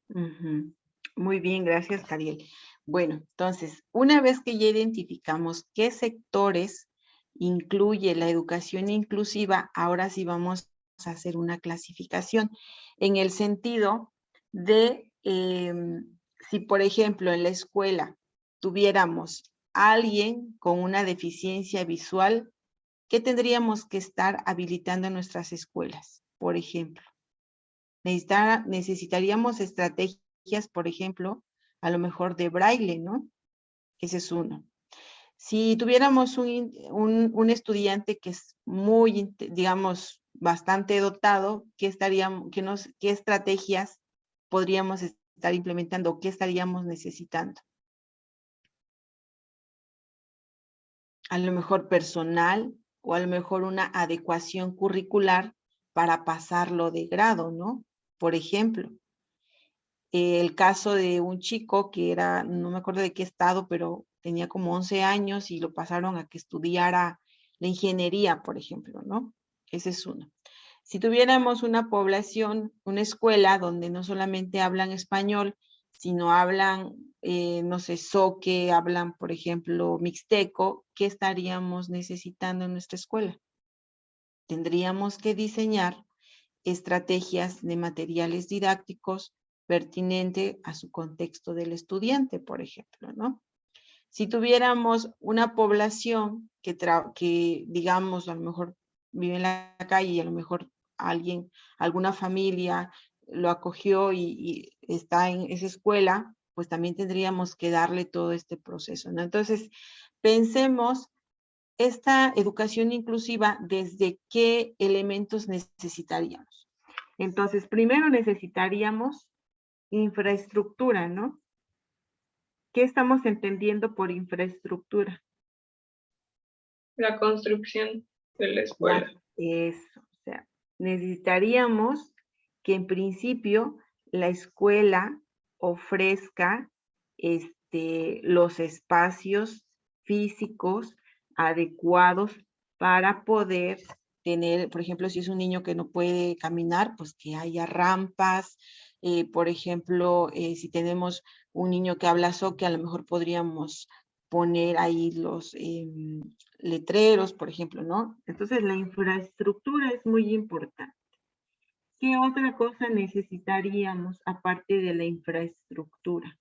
Uh-huh. Muy bien, gracias, Cariel. Bueno, entonces, una vez que ya identificamos qué sectores incluye la educación inclusiva, ahora sí vamos a hacer una clasificación en el sentido de si, por ejemplo, en la escuela tuviéramos a alguien con una deficiencia visual, ¿qué tendríamos que estar habilitando en nuestras escuelas? Por ejemplo, necesitaríamos estrategias, por ejemplo, a lo mejor de braille, ¿no? Ese es uno. Si tuviéramos un estudiante que es muy, digamos, bastante dotado, ¿qué estrategias podríamos estar implementando? ¿Qué estaríamos necesitando? a lo mejor personal o a lo mejor una adecuación curricular para pasarlo de grado, ¿no? Por ejemplo, el caso de un chico que era, no me acuerdo de qué estado, pero tenía como 11 años y lo pasaron a que estudiara la ingeniería, por ejemplo, ¿no? Ese es uno. Si tuviéramos una población, una escuela donde no solamente hablan español, sino hablan, no sé, zoque, hablan, por ejemplo, mixteco, ¿qué estaríamos necesitando en nuestra escuela? Tendríamos que diseñar estrategias de materiales didácticos pertinente a su contexto del estudiante, por ejemplo, ¿no? Si tuviéramos una población que digamos, a lo mejor vive en la calle y a lo mejor alguna familia lo acogió y está en esa escuela, pues también tendríamos que darle todo este proceso, ¿no? Entonces, pensemos esta educación inclusiva, ¿desde qué elementos necesitaríamos? Entonces, primero necesitaríamos infraestructura, ¿no? ¿Qué estamos entendiendo por infraestructura? La construcción de la escuela. Eso, o sea, necesitaríamos que en principio la escuela ofrezca los espacios físicos adecuados para poder tener, por ejemplo, si es un niño que no puede caminar, pues que haya rampas. Por ejemplo, si tenemos un niño que habla zoque, a lo mejor podríamos poner ahí los letreros, por ejemplo, ¿no? Entonces, la infraestructura es muy importante. ¿Qué otra cosa necesitaríamos aparte de la infraestructura?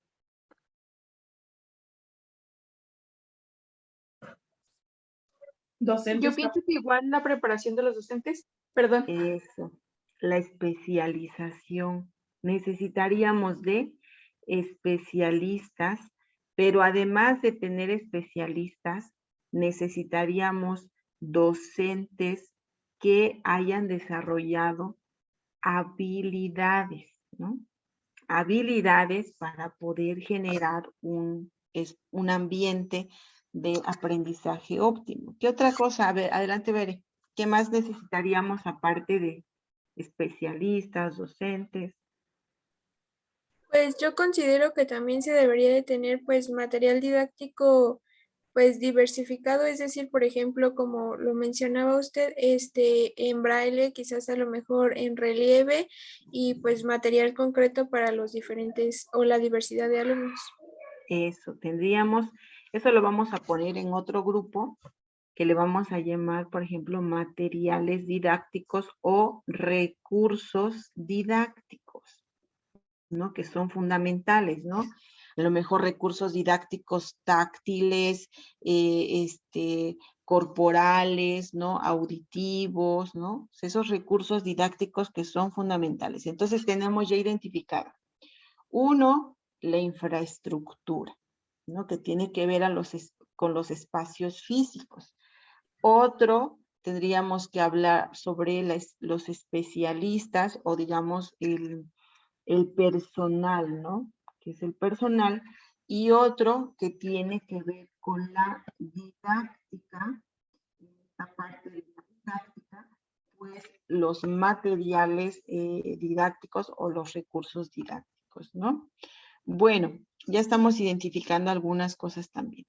Docentes. Yo pienso que igual la preparación de los docentes, perdón. Eso, la especialización. Necesitaríamos de especialistas, pero además de tener especialistas, necesitaríamos docentes que hayan desarrollado habilidades, ¿no? Habilidades para poder generar un ambiente de aprendizaje óptimo. ¿Qué otra cosa? A ver, adelante, Bere. ¿Qué más necesitaríamos aparte de especialistas, docentes? Pues yo considero que también se debería de tener pues material didáctico pues diversificado, es decir, por ejemplo, como lo mencionaba usted, en braille, quizás a lo mejor en relieve y pues material concreto para los diferentes o la diversidad de alumnos. Eso lo vamos a poner en otro grupo que le vamos a llamar, por ejemplo, materiales didácticos o recursos didácticos, ¿no? Que son fundamentales, ¿no? A lo mejor recursos didácticos táctiles, corporales, ¿no? Auditivos, ¿no? Esos recursos didácticos que son fundamentales. Entonces tenemos ya identificado. Uno, la infraestructura, ¿no? Que tiene que ver con los espacios físicos. Otro, tendríamos que hablar sobre los especialistas o digamos el personal, ¿no? Que es el personal. Y otro que tiene que ver con la didáctica, esta parte de la didáctica, pues los materiales didácticos o los recursos didácticos, ¿no? Bueno, ya estamos identificando algunas cosas también.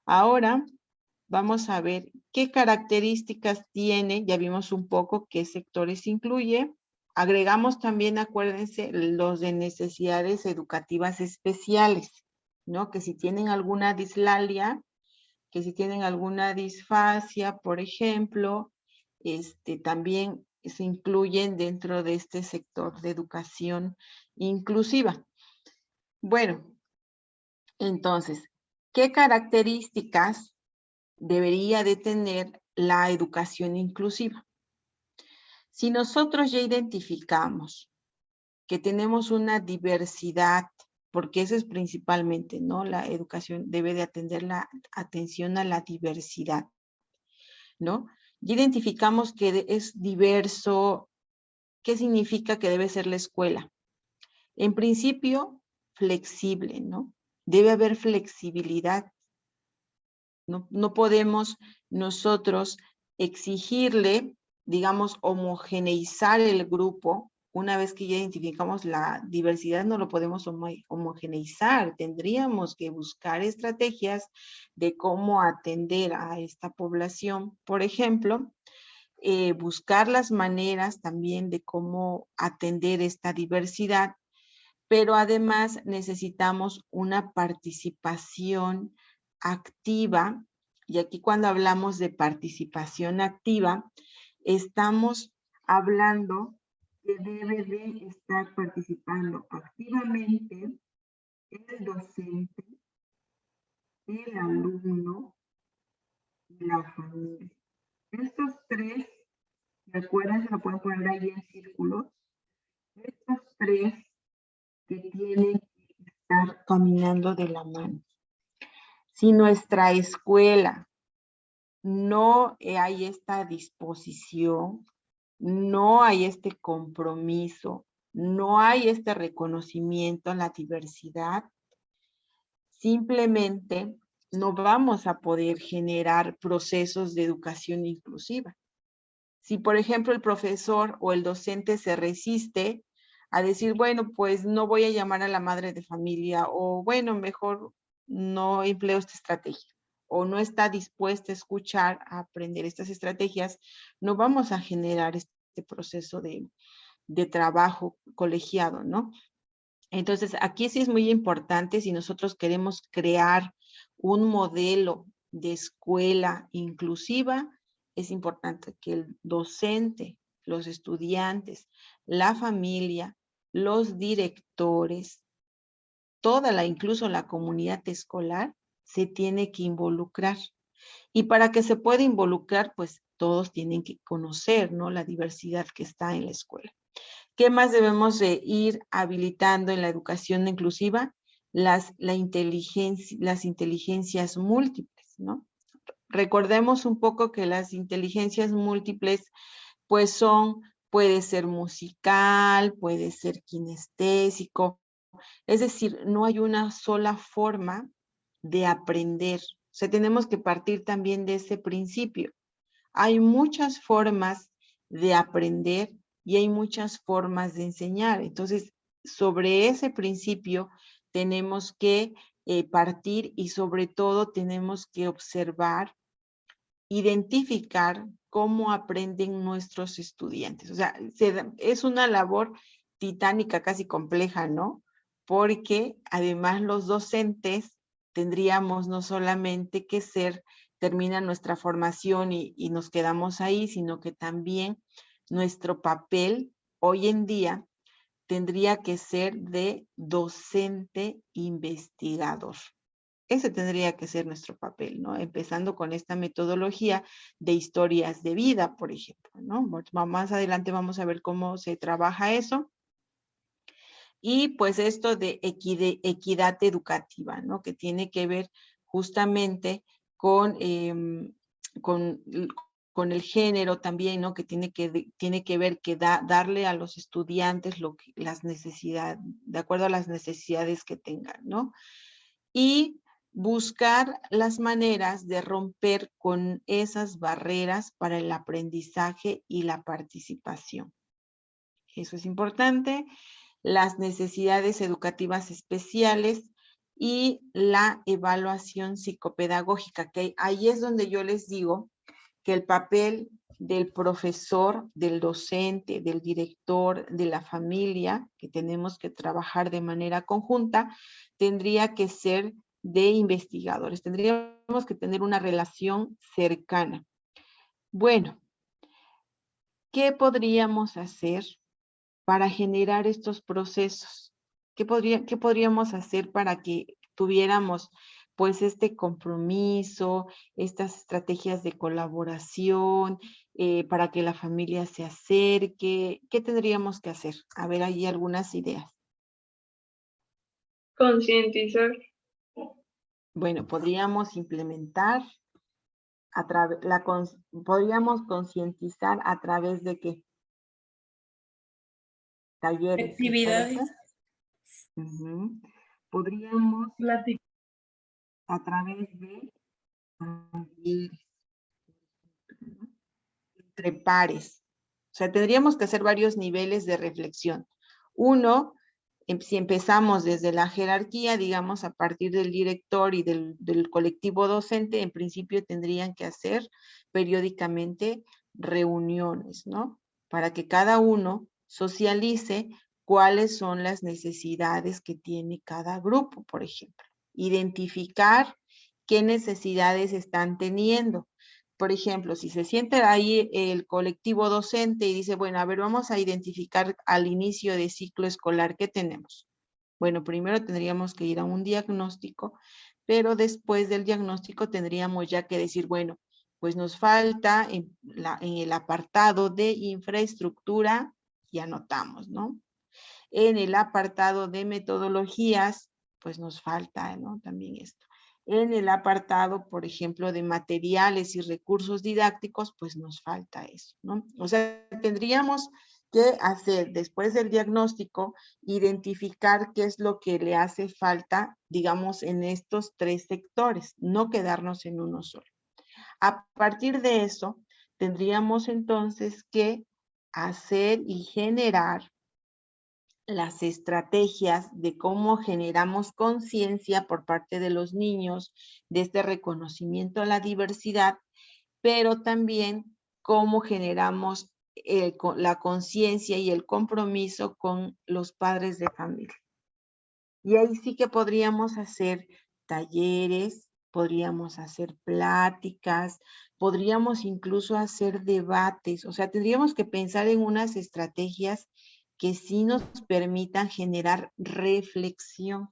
Ahora vamos a ver qué características tiene, ya vimos un poco qué sectores incluye. Agregamos también, acuérdense, los de necesidades educativas especiales, ¿no? Que si tienen alguna dislalia, que si tienen alguna disfasia, por ejemplo, también se incluyen dentro de este sector de educación inclusiva. Bueno, entonces, ¿qué características debería de tener la educación inclusiva? Si nosotros ya identificamos que tenemos una diversidad, porque eso es principalmente, ¿no? La educación debe de atender la atención a la diversidad, ¿no? Ya identificamos que es diverso. ¿Qué significa que debe ser la escuela? En principio, flexible, ¿no? Debe haber flexibilidad. No podemos nosotros exigirle, digamos, homogeneizar el grupo. Una vez que ya identificamos la diversidad, no lo podemos homogeneizar. Tendríamos que buscar estrategias de cómo atender a esta población. Por ejemplo, buscar las maneras también de cómo atender esta diversidad, pero además necesitamos una participación activa, y aquí cuando hablamos de participación activa, estamos hablando que debe de estar participando activamente el docente, el alumno y la familia. Estos tres, ¿de acuerdo? Se lo pueden poner ahí en círculos. Estos tres que tienen que estar caminando de la mano. Si nuestra escuela no hay esta disposición, no hay este compromiso, no hay este reconocimiento a la diversidad, simplemente no vamos a poder generar procesos de educación inclusiva. Si, por ejemplo, el profesor o el docente se resiste a decir, bueno, pues no voy a llamar a la madre de familia, o bueno, mejor no empleo esta estrategia, o no está dispuesta a escuchar, a aprender estas estrategias, no vamos a generar este proceso de trabajo colegiado, ¿no? Entonces, aquí sí es muy importante, si nosotros queremos crear un modelo de escuela inclusiva, es importante que el docente, los estudiantes, la familia, los directores, incluso la comunidad escolar, se tiene que involucrar. Y para que se pueda involucrar, pues todos tienen que conocer, ¿no?, la diversidad que está en la escuela. ¿Qué más debemos de ir habilitando en la educación inclusiva? Las inteligencias múltiples, ¿no? Recordemos un poco que las inteligencias múltiples, pues puede ser musical, puede ser kinestésico, es decir, no hay una sola forma de aprender. O sea, tenemos que partir también de ese principio. Hay muchas formas de aprender y hay muchas formas de enseñar. Entonces, sobre ese principio tenemos que partir, y sobre todo tenemos que observar, identificar cómo aprenden nuestros estudiantes. O sea, es una labor titánica, casi compleja, ¿no? Porque además los docentes tendríamos no solamente que termina nuestra formación y nos quedamos ahí, sino que también nuestro papel hoy en día tendría que ser de docente investigador. Ese tendría que ser nuestro papel, ¿no? Empezando con esta metodología de historias de vida, por ejemplo, ¿no? Más adelante vamos a ver cómo se trabaja eso. Y pues esto de equidad educativa, ¿no? Que tiene que ver justamente con el género también, ¿no? Que tiene que ver que darle a los estudiantes las necesidades, de acuerdo a las necesidades que tengan, ¿no? Y buscar las maneras de romper con esas barreras para el aprendizaje y la participación. Eso es importante. Las necesidades educativas especiales y la evaluación psicopedagógica, que ahí es donde yo les digo que el papel del profesor, del docente, del director, de la familia, que tenemos que trabajar de manera conjunta, tendría que ser de investigadores. Tendríamos que tener una relación cercana. Bueno, ¿qué podríamos hacer para generar estos procesos? ¿Qué podríamos hacer para que tuviéramos pues este compromiso, estas estrategias de colaboración, para que la familia se acerque? ¿Qué tendríamos que hacer? A ver, hay algunas ideas. Concientizar. Bueno, podríamos implementar, podríamos concientizar a través de ¿qué? Talleres. Actividades. Podríamos a través de entre pares. O sea, tendríamos que hacer varios niveles de reflexión. Uno, si empezamos desde la jerarquía, digamos, a partir del director y del colectivo docente, en principio tendrían que hacer periódicamente reuniones, ¿no? Para que cada uno socialice cuáles son las necesidades que tiene cada grupo, por ejemplo. Identificar qué necesidades están teniendo. Por ejemplo, si se siente ahí el colectivo docente y dice, bueno, a ver, vamos a identificar al inicio de ciclo escolar qué tenemos. Bueno, primero tendríamos que ir a un diagnóstico, pero después del diagnóstico tendríamos ya que decir, bueno, pues nos falta en el apartado de infraestructura, y anotamos, ¿no? En el apartado de metodologías, pues nos falta, ¿no? También esto. En el apartado, por ejemplo, de materiales y recursos didácticos, pues nos falta eso, ¿no? O sea, tendríamos que hacer, después del diagnóstico, identificar qué es lo que le hace falta, digamos, en estos 3 sectores, no quedarnos en uno solo. A partir de eso, tendríamos entonces que hacer y generar las estrategias de cómo generamos conciencia por parte de los niños de este reconocimiento a la diversidad, pero también cómo generamos la conciencia y el compromiso con los padres de familia. Y ahí sí que podríamos hacer talleres, podríamos hacer pláticas, podríamos incluso hacer debates, o sea, tendríamos que pensar en unas estrategias que sí nos permitan generar reflexión,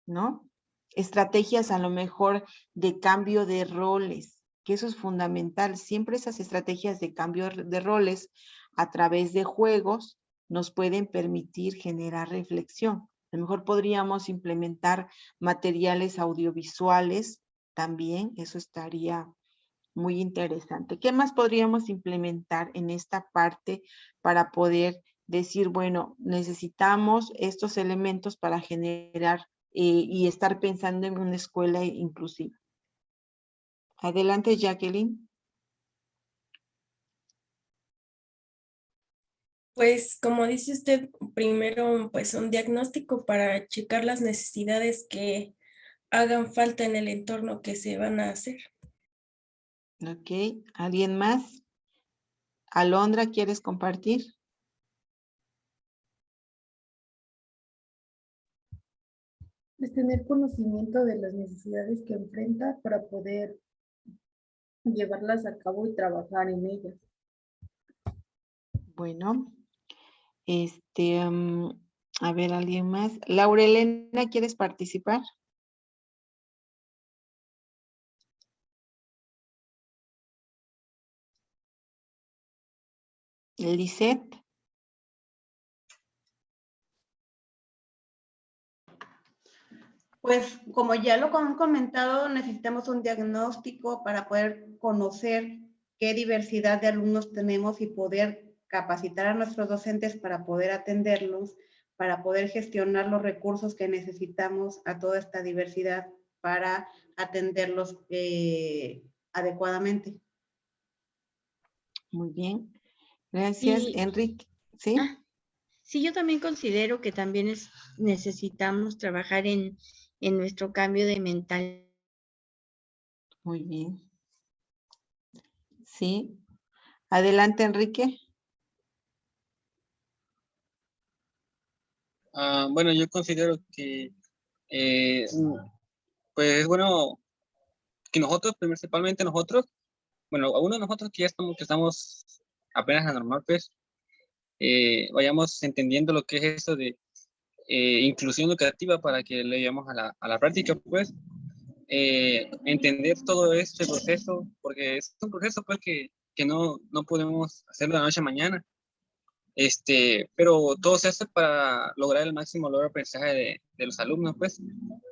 ¿no? Estrategias a lo mejor de cambio de roles, que eso es fundamental. Siempre esas estrategias de cambio de roles a través de juegos nos pueden permitir generar reflexión. A lo mejor podríamos implementar materiales audiovisuales también, eso estaría muy interesante. ¿Qué más podríamos implementar en esta parte para poder decir, bueno, necesitamos estos elementos para generar y estar pensando en una escuela inclusiva? Adelante, Jacqueline. Pues como dice usted, primero pues un diagnóstico para checar las necesidades que hagan falta en el entorno que se van a hacer. Ok, ¿alguien más? Alondra, ¿quieres compartir? Es tener conocimiento de las necesidades que enfrenta para poder llevarlas a cabo y trabajar en ellas. Bueno, a ver, ¿alguien más? Laura Elena, ¿quieres participar? Lisette. Pues como ya lo han comentado, necesitamos un diagnóstico para poder conocer qué diversidad de alumnos tenemos y poder capacitar a nuestros docentes para poder atenderlos, para poder gestionar los recursos que necesitamos a toda esta diversidad para atenderlos adecuadamente. Muy bien. Gracias, Enrique. ¿Sí? Sí, yo también considero que también necesitamos trabajar en nuestro cambio de mental. Muy bien. Sí. Adelante, Enrique. Bueno, yo considero que pues es bueno que nosotros, principalmente nosotros, bueno, a uno de nosotros que ya estamos apenas a normal, pues, vayamos entendiendo lo que es eso de inclusión educativa para que le llevemos a la práctica, pues, entender todo este proceso, porque es un proceso, pues, que no podemos hacerlo de la noche a mañana. Pero todo se hace para lograr el máximo logro de aprendizaje de los alumnos, pues.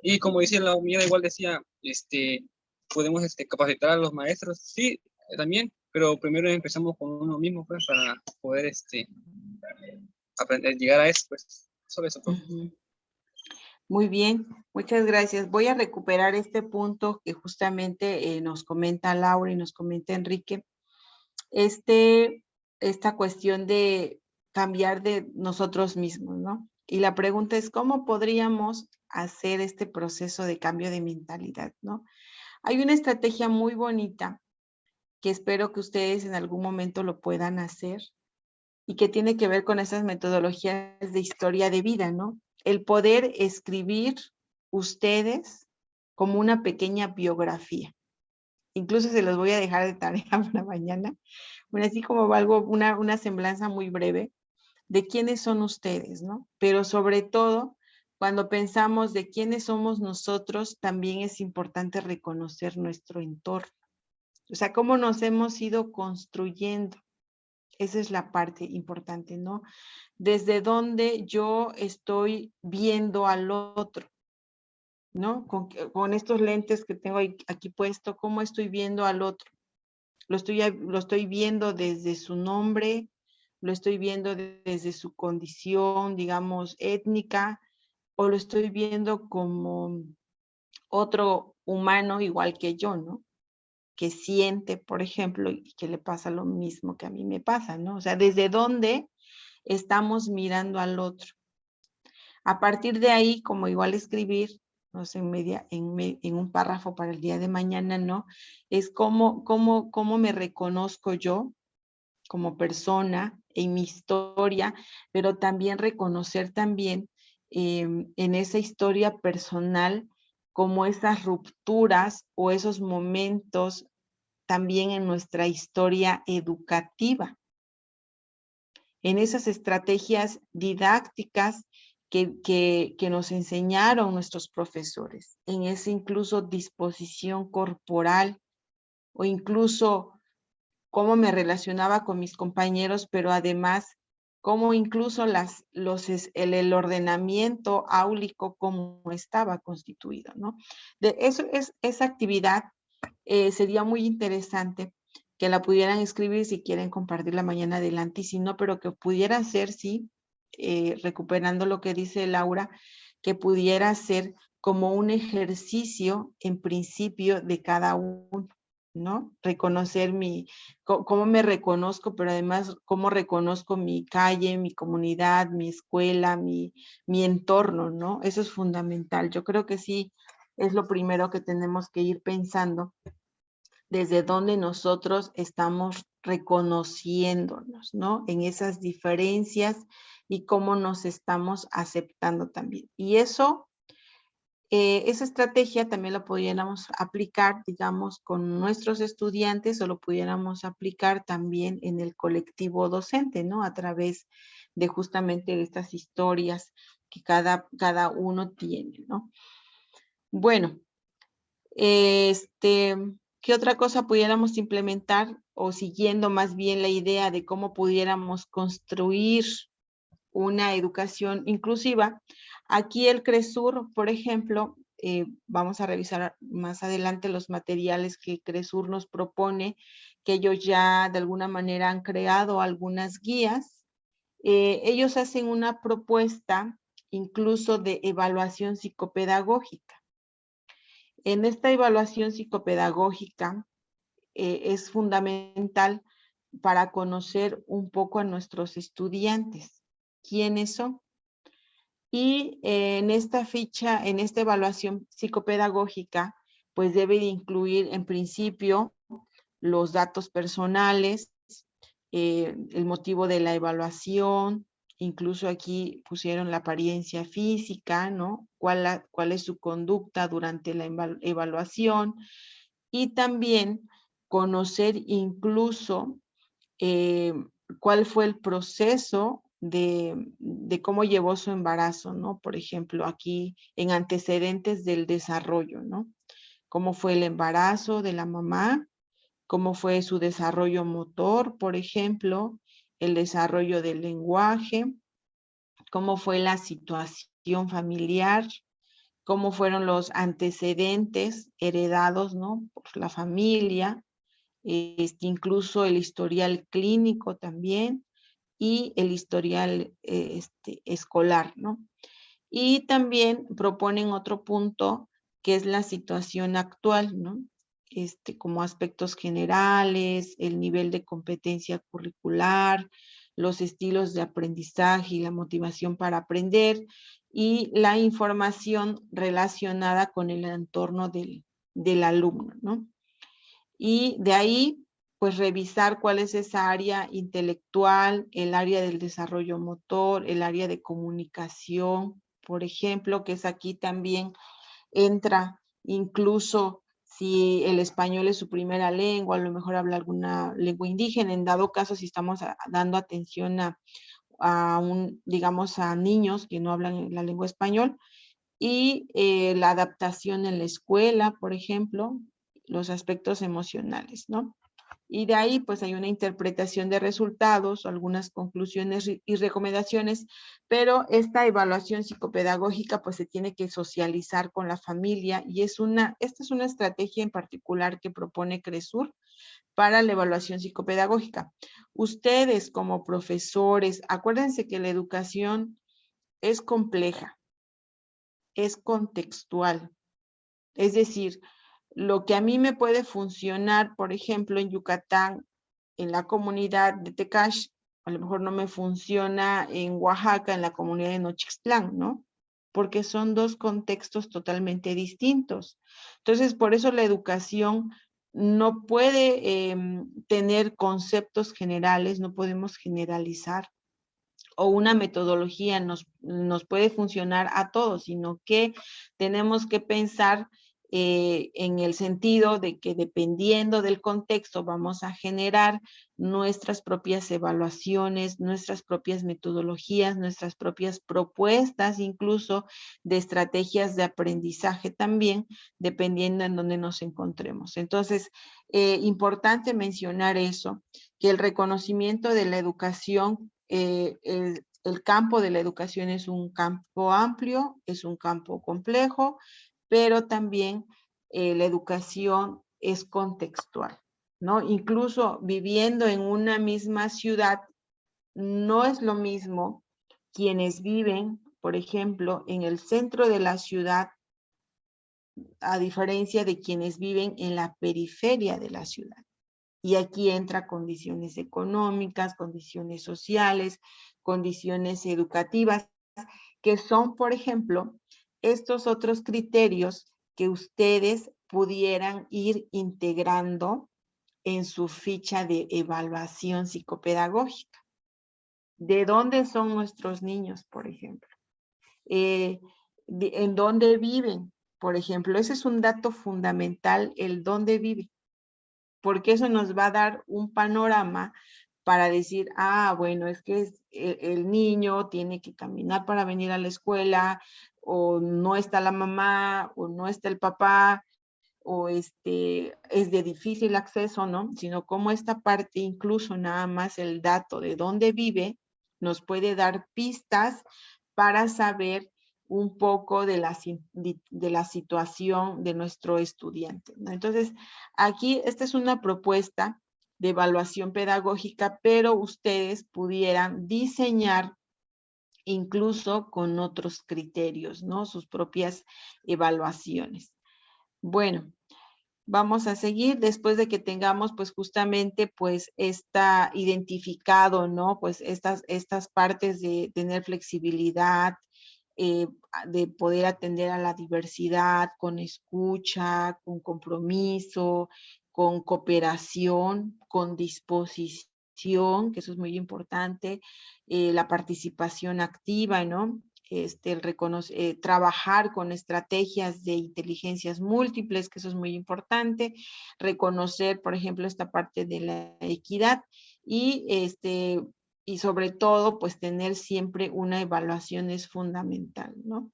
Y como dice la unidad, igual decía, podemos capacitar a los maestros, sí, también, pero primero empezamos con uno mismo, pues, para poder aprender, llegar a eso, pues. Sobre eso. Muy bien, muchas gracias. Voy a recuperar este punto que justamente nos comenta Laura y nos comenta Enrique. Esta cuestión de cambiar de nosotros mismos, ¿no? Y la pregunta es, ¿cómo podríamos hacer este proceso de cambio de mentalidad, ¿no? Hay una estrategia muy bonita que espero que ustedes en algún momento lo puedan hacer y que tiene que ver con esas metodologías de historia de vida, ¿no? El poder escribir ustedes como una pequeña biografía. Incluso se los voy a dejar de tarea para mañana. Bueno, así como algo, una semblanza muy breve de quiénes son ustedes, ¿no? Pero sobre todo, cuando pensamos de quiénes somos nosotros, también es importante reconocer nuestro entorno. O sea, cómo nos hemos ido construyendo. Esa es la parte importante, ¿no? Desde dónde yo estoy viendo al otro, ¿no? Con estos lentes que tengo aquí puesto, ¿cómo estoy viendo al otro? Lo estoy viendo desde su nombre, lo estoy viendo desde su condición, digamos, étnica, o lo estoy viendo como otro humano igual que yo, ¿no? Que siente, por ejemplo, y que le pasa lo mismo que a mí me pasa, ¿no? O sea, ¿desde dónde estamos mirando al otro? A partir de ahí, como igual escribir, no sé, en un párrafo para el día de mañana, ¿no? Es cómo me reconozco yo como persona en mi historia, pero también reconocer también en esa historia personal como esas rupturas o esos momentos también en nuestra historia educativa, en esas estrategias didácticas que nos enseñaron nuestros profesores, en esa incluso disposición corporal o incluso cómo me relacionaba con mis compañeros, pero además cómo incluso el ordenamiento áulico, cómo estaba constituido, ¿no? Esa actividad sería muy interesante que la pudieran escribir si quieren compartirla mañana adelante, y si no, pero que pudiera ser, sí, recuperando lo que dice Laura, que pudiera ser como un ejercicio en principio de cada uno, ¿no? Reconocer cómo me reconozco, pero además cómo reconozco mi calle, mi comunidad, mi escuela, mi entorno, ¿no? Eso es fundamental. Yo creo que sí es lo primero que tenemos que ir pensando, desde donde nosotros estamos reconociéndonos, ¿no? En esas diferencias y cómo nos estamos aceptando también. Y eso, esa estrategia también la pudiéramos aplicar, digamos, con nuestros estudiantes, o lo pudiéramos aplicar también en el colectivo docente, ¿no? A través de justamente estas historias que cada uno tiene, ¿no? Bueno, ¿qué otra cosa pudiéramos implementar, o siguiendo más bien la idea de cómo pudiéramos construir una educación inclusiva? Aquí el CRESUR, por ejemplo, vamos a revisar más adelante los materiales que CRESUR nos propone, que ellos ya de alguna manera han creado algunas guías. Ellos hacen una propuesta incluso de evaluación psicopedagógica. En esta evaluación psicopedagógica es fundamental para conocer un poco a nuestros estudiantes, quiénes son. Y en esta ficha, en esta evaluación psicopedagógica, pues debe de incluir en principio los datos personales, el motivo de la evaluación, incluso aquí pusieron la apariencia física, ¿no? ¿Cuál es su conducta durante la evaluación? Y también conocer incluso cuál fue el proceso de cómo llevó su embarazo, ¿no? Por ejemplo, aquí en antecedentes del desarrollo, ¿no? ¿Cómo fue el embarazo de la mamá? ¿Cómo fue su desarrollo motor, por ejemplo? El desarrollo del lenguaje. ¿Cómo fue la situación familiar? ¿Cómo fueron los antecedentes heredados, ¿no? Por la familia. Incluso el historial clínico también, y el historial escolar, ¿no? Y también proponen otro punto que es la situación actual, ¿no? Como aspectos generales, el nivel de competencia curricular, los estilos de aprendizaje y la motivación para aprender y la información relacionada con el entorno del alumno, ¿no? Y de ahí, pues revisar cuál es esa área intelectual, el área del desarrollo motor, el área de comunicación, por ejemplo, que es aquí también entra incluso si el español es su primera lengua, a lo mejor habla alguna lengua indígena, en dado caso si estamos dando atención digamos, a niños que no hablan la lengua español, y la adaptación en la escuela, por ejemplo, los aspectos emocionales, ¿no? Y de ahí pues hay una interpretación de resultados, algunas conclusiones y recomendaciones, pero esta evaluación psicopedagógica pues se tiene que socializar con la familia y esta es una estrategia en particular que propone CRESUR para la evaluación psicopedagógica. Ustedes como profesores, acuérdense que la educación es compleja, es contextual, es decir, lo que a mí me puede funcionar, por ejemplo, en Yucatán, en la comunidad de Tecash, a lo mejor no me funciona en Oaxaca, en la comunidad de Nochixtlán, ¿no? Porque son dos contextos totalmente distintos. Entonces, por eso la educación no puede tener conceptos generales, no podemos generalizar, o una metodología nos puede funcionar a todos, sino que tenemos que pensar en el sentido de que dependiendo del contexto vamos a generar nuestras propias evaluaciones, nuestras propias metodologías, nuestras propias propuestas, incluso de estrategias de aprendizaje también, dependiendo en dónde nos encontremos. Entonces, importante mencionar eso, que el reconocimiento de la educación, el campo de la educación es un campo amplio, es un campo complejo, pero también la educación es contextual, ¿no? Incluso viviendo en una misma ciudad, no es lo mismo quienes viven, por ejemplo, en el centro de la ciudad, a diferencia de quienes viven en la periferia de la ciudad. Y aquí entra condiciones económicas, condiciones sociales, condiciones educativas, que son, por ejemplo, estos otros criterios que ustedes pudieran ir integrando en su ficha de evaluación psicopedagógica. ¿De dónde son nuestros niños, por ejemplo? ¿En dónde viven? Por ejemplo, ese es un dato fundamental, el dónde vive, porque eso nos va a dar un panorama para decir, bueno, es que el niño tiene que caminar para venir a la escuela, o no está la mamá, o no está el papá, o es de difícil acceso, ¿no? Sino como esta parte, incluso nada más el dato de dónde vive, nos puede dar pistas para saber un poco de la situación de nuestro estudiante, ¿no? Entonces, aquí esta es una propuesta de evaluación pedagógica, pero ustedes pudieran diseñar incluso con otros criterios, ¿no? Sus propias evaluaciones. Bueno, vamos a seguir después de que tengamos pues justamente pues identificado, ¿no? Pues estas partes de tener flexibilidad, de poder atender a la diversidad con escucha, con compromiso, con cooperación, con disposición, que eso es muy importante, la participación activa, ¿no? Trabajar con estrategias de inteligencias múltiples, que eso es muy importante, reconocer, por ejemplo, esta parte de la equidad y sobre todo, pues tener siempre una evaluación es fundamental, ¿no?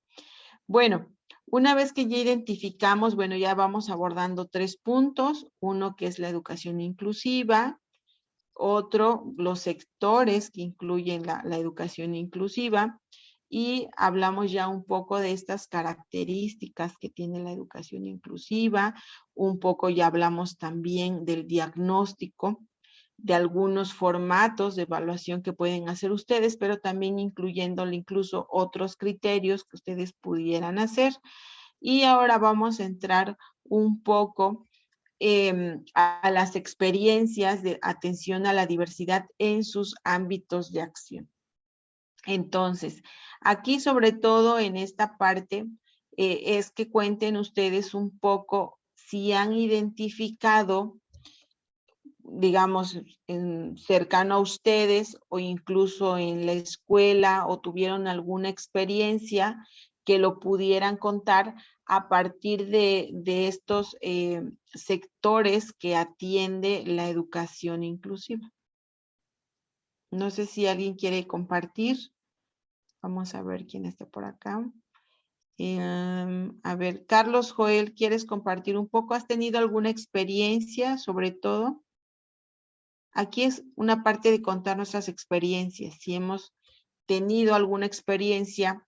Bueno, una vez que ya identificamos, bueno, ya vamos abordando 3 puntos, uno que es la educación inclusiva, otro, los sectores que incluyen la educación inclusiva, y hablamos ya un poco de estas características que tiene la educación inclusiva, un poco ya hablamos también del diagnóstico de algunos formatos de evaluación que pueden hacer ustedes, pero también incluyéndole incluso otros criterios que ustedes pudieran hacer. Y ahora vamos a entrar un poco a las experiencias de atención a la diversidad en sus ámbitos de acción. Entonces, aquí sobre todo en esta parte es que cuenten ustedes un poco si han identificado, digamos, cercano a ustedes o incluso en la escuela o tuvieron alguna experiencia que lo pudieran contar a partir de estos sectores que atiende la educación inclusiva. No sé si alguien quiere compartir. Vamos a ver quién está por acá. A ver, Carlos Joel, ¿quieres compartir un poco? ¿Has tenido alguna experiencia sobre todo? Aquí es una parte de contar nuestras experiencias. Si hemos tenido alguna experiencia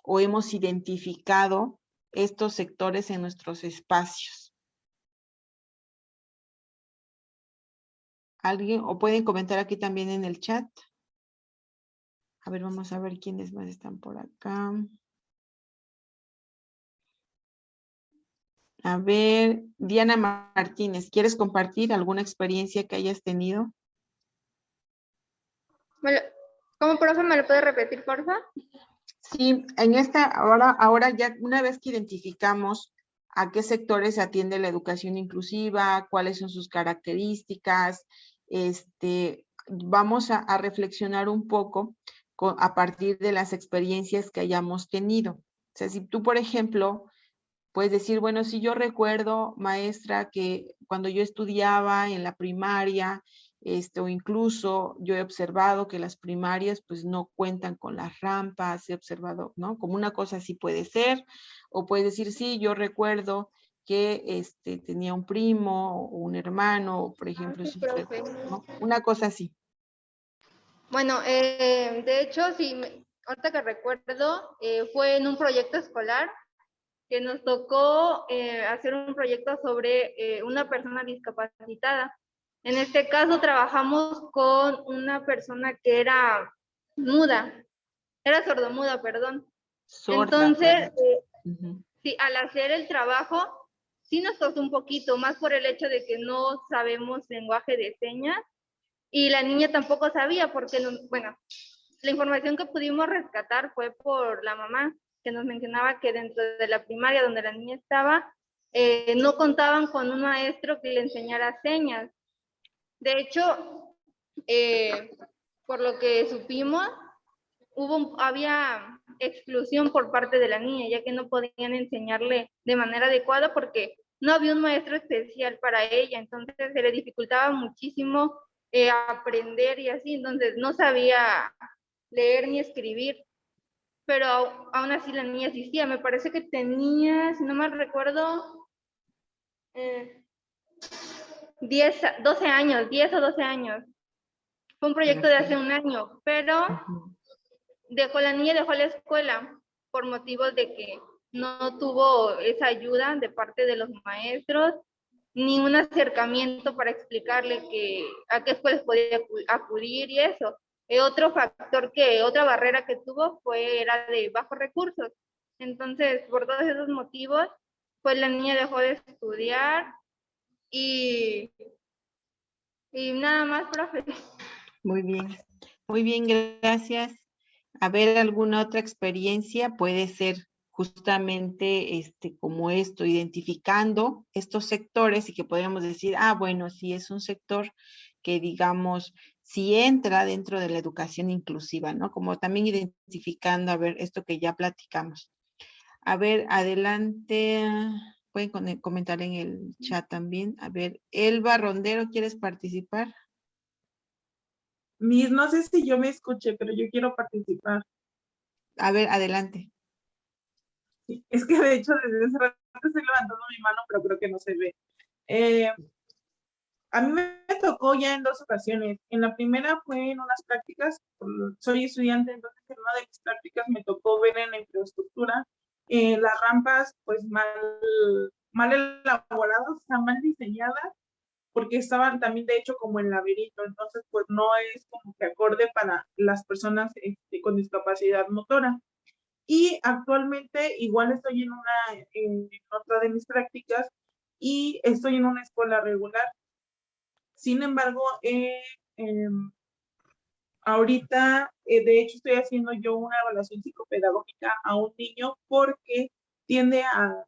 o hemos identificado estos sectores en nuestros espacios. ¿Alguien? O pueden comentar aquí también en el chat. A ver, vamos a ver quiénes más están por acá. A ver, Diana Martínez, ¿quieres compartir alguna experiencia que hayas tenido? ¿Cómo, profe? ¿Me lo puede repetir, por favor? Sí, en esta, ahora ya una vez que identificamos a qué sectores se atiende la educación inclusiva, cuáles son sus características, vamos a reflexionar un poco a partir de las experiencias que hayamos tenido. O sea, si tú, por ejemplo, puedes decir, bueno, si yo recuerdo, maestra, que cuando yo estudiaba en la primaria, o incluso yo he observado que las primarias pues no cuentan con las rampas, he observado, ¿no? Como una cosa así puede ser, o puedes decir, sí, yo recuerdo que tenía un primo o un hermano, por ejemplo, Sí, profe. ¿no? Una cosa así. Bueno, de hecho, sí, ahorita que recuerdo, fue en un proyecto escolar que nos tocó hacer un proyecto sobre una persona discapacitada. En este caso trabajamos con una persona que era muda, era sordomuda, perdón. Sorda. Entonces, sí, al hacer el trabajo, sí nos costó un poquito, más por el hecho de que no sabemos lenguaje de señas y la niña tampoco sabía porque, bueno, la información que pudimos rescatar fue por la mamá, que nos mencionaba que dentro de la primaria donde la niña estaba, no contaban con un maestro que le enseñara señas. De hecho, por lo que supimos, había exclusión por parte de la niña, ya que no podían enseñarle de manera adecuada porque no había un maestro especial para ella, entonces se le dificultaba muchísimo aprender y así, entonces no sabía leer ni escribir, pero aún así la niña asistía. Me parece que tenía, si no mal recuerdo, 10 o 12 años. Fue un proyecto de hace un año, pero la niña dejó la escuela por motivos de que no tuvo esa ayuda de parte de los maestros, ni un acercamiento para explicarle a qué escuelas podía acudir y eso. Otro factor otra barrera que tuvo era de bajos recursos. Entonces, por todos esos motivos, pues la niña dejó de estudiar y nada más, profe. Muy bien, gracias. A ver, ¿alguna otra experiencia? Puede ser justamente como esto, identificando estos sectores y que podríamos decir, bueno, sí es un sector que digamos, sí entra dentro de la educación inclusiva, ¿no? Como también identificando, a ver, esto que ya platicamos. A ver, adelante, pueden comentar en el chat también. A ver, Elba Rondero, ¿quieres participar? Miss, no sé si yo me escuché, pero yo quiero participar. A ver, adelante. Sí, es que de hecho desde hace rato estoy levantando mi mano, pero creo que no se ve. A mí me tocó ya en 2 ocasiones. En la primera fue en unas prácticas, soy estudiante, entonces en una de mis prácticas me tocó ver en la infraestructura las rampas pues mal elaboradas, o sea, mal diseñadas, porque estaban también de hecho como en laberinto, entonces pues no es como que acorde para las personas con discapacidad motora. Y actualmente igual estoy en otra de mis prácticas y estoy en una escuela regular. Sin embargo, ahorita, de hecho, estoy haciendo yo una evaluación psicopedagógica a un niño porque tiende a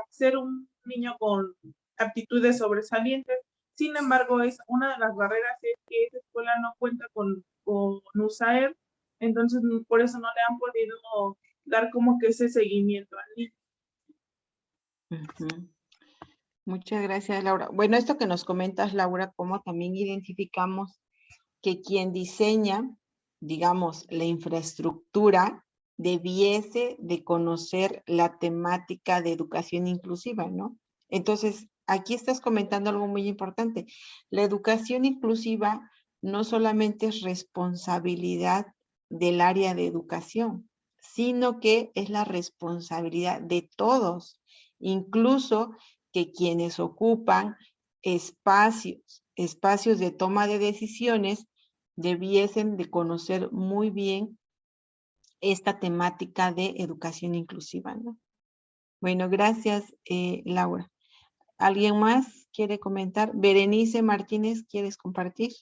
ser un niño con aptitudes sobresalientes. Sin embargo, una de las barreras es que esa escuela no cuenta con USAER, entonces por eso no le han podido dar como que ese seguimiento al niño. Ujú. Muchas gracias, Laura. Bueno, esto que nos comentas, Laura, cómo también identificamos que quien diseña, digamos, la infraestructura debiese de conocer la temática de educación inclusiva, ¿no? Entonces, aquí estás comentando algo muy importante. La educación inclusiva no solamente es responsabilidad del área de educación, sino que es la responsabilidad de todos, incluso que quienes ocupan espacios de toma de decisiones debiesen de conocer muy bien esta temática de educación inclusiva, ¿no? Bueno, gracias, Laura. ¿Alguien más quiere comentar? Berenice Martínez, ¿quieres compartir?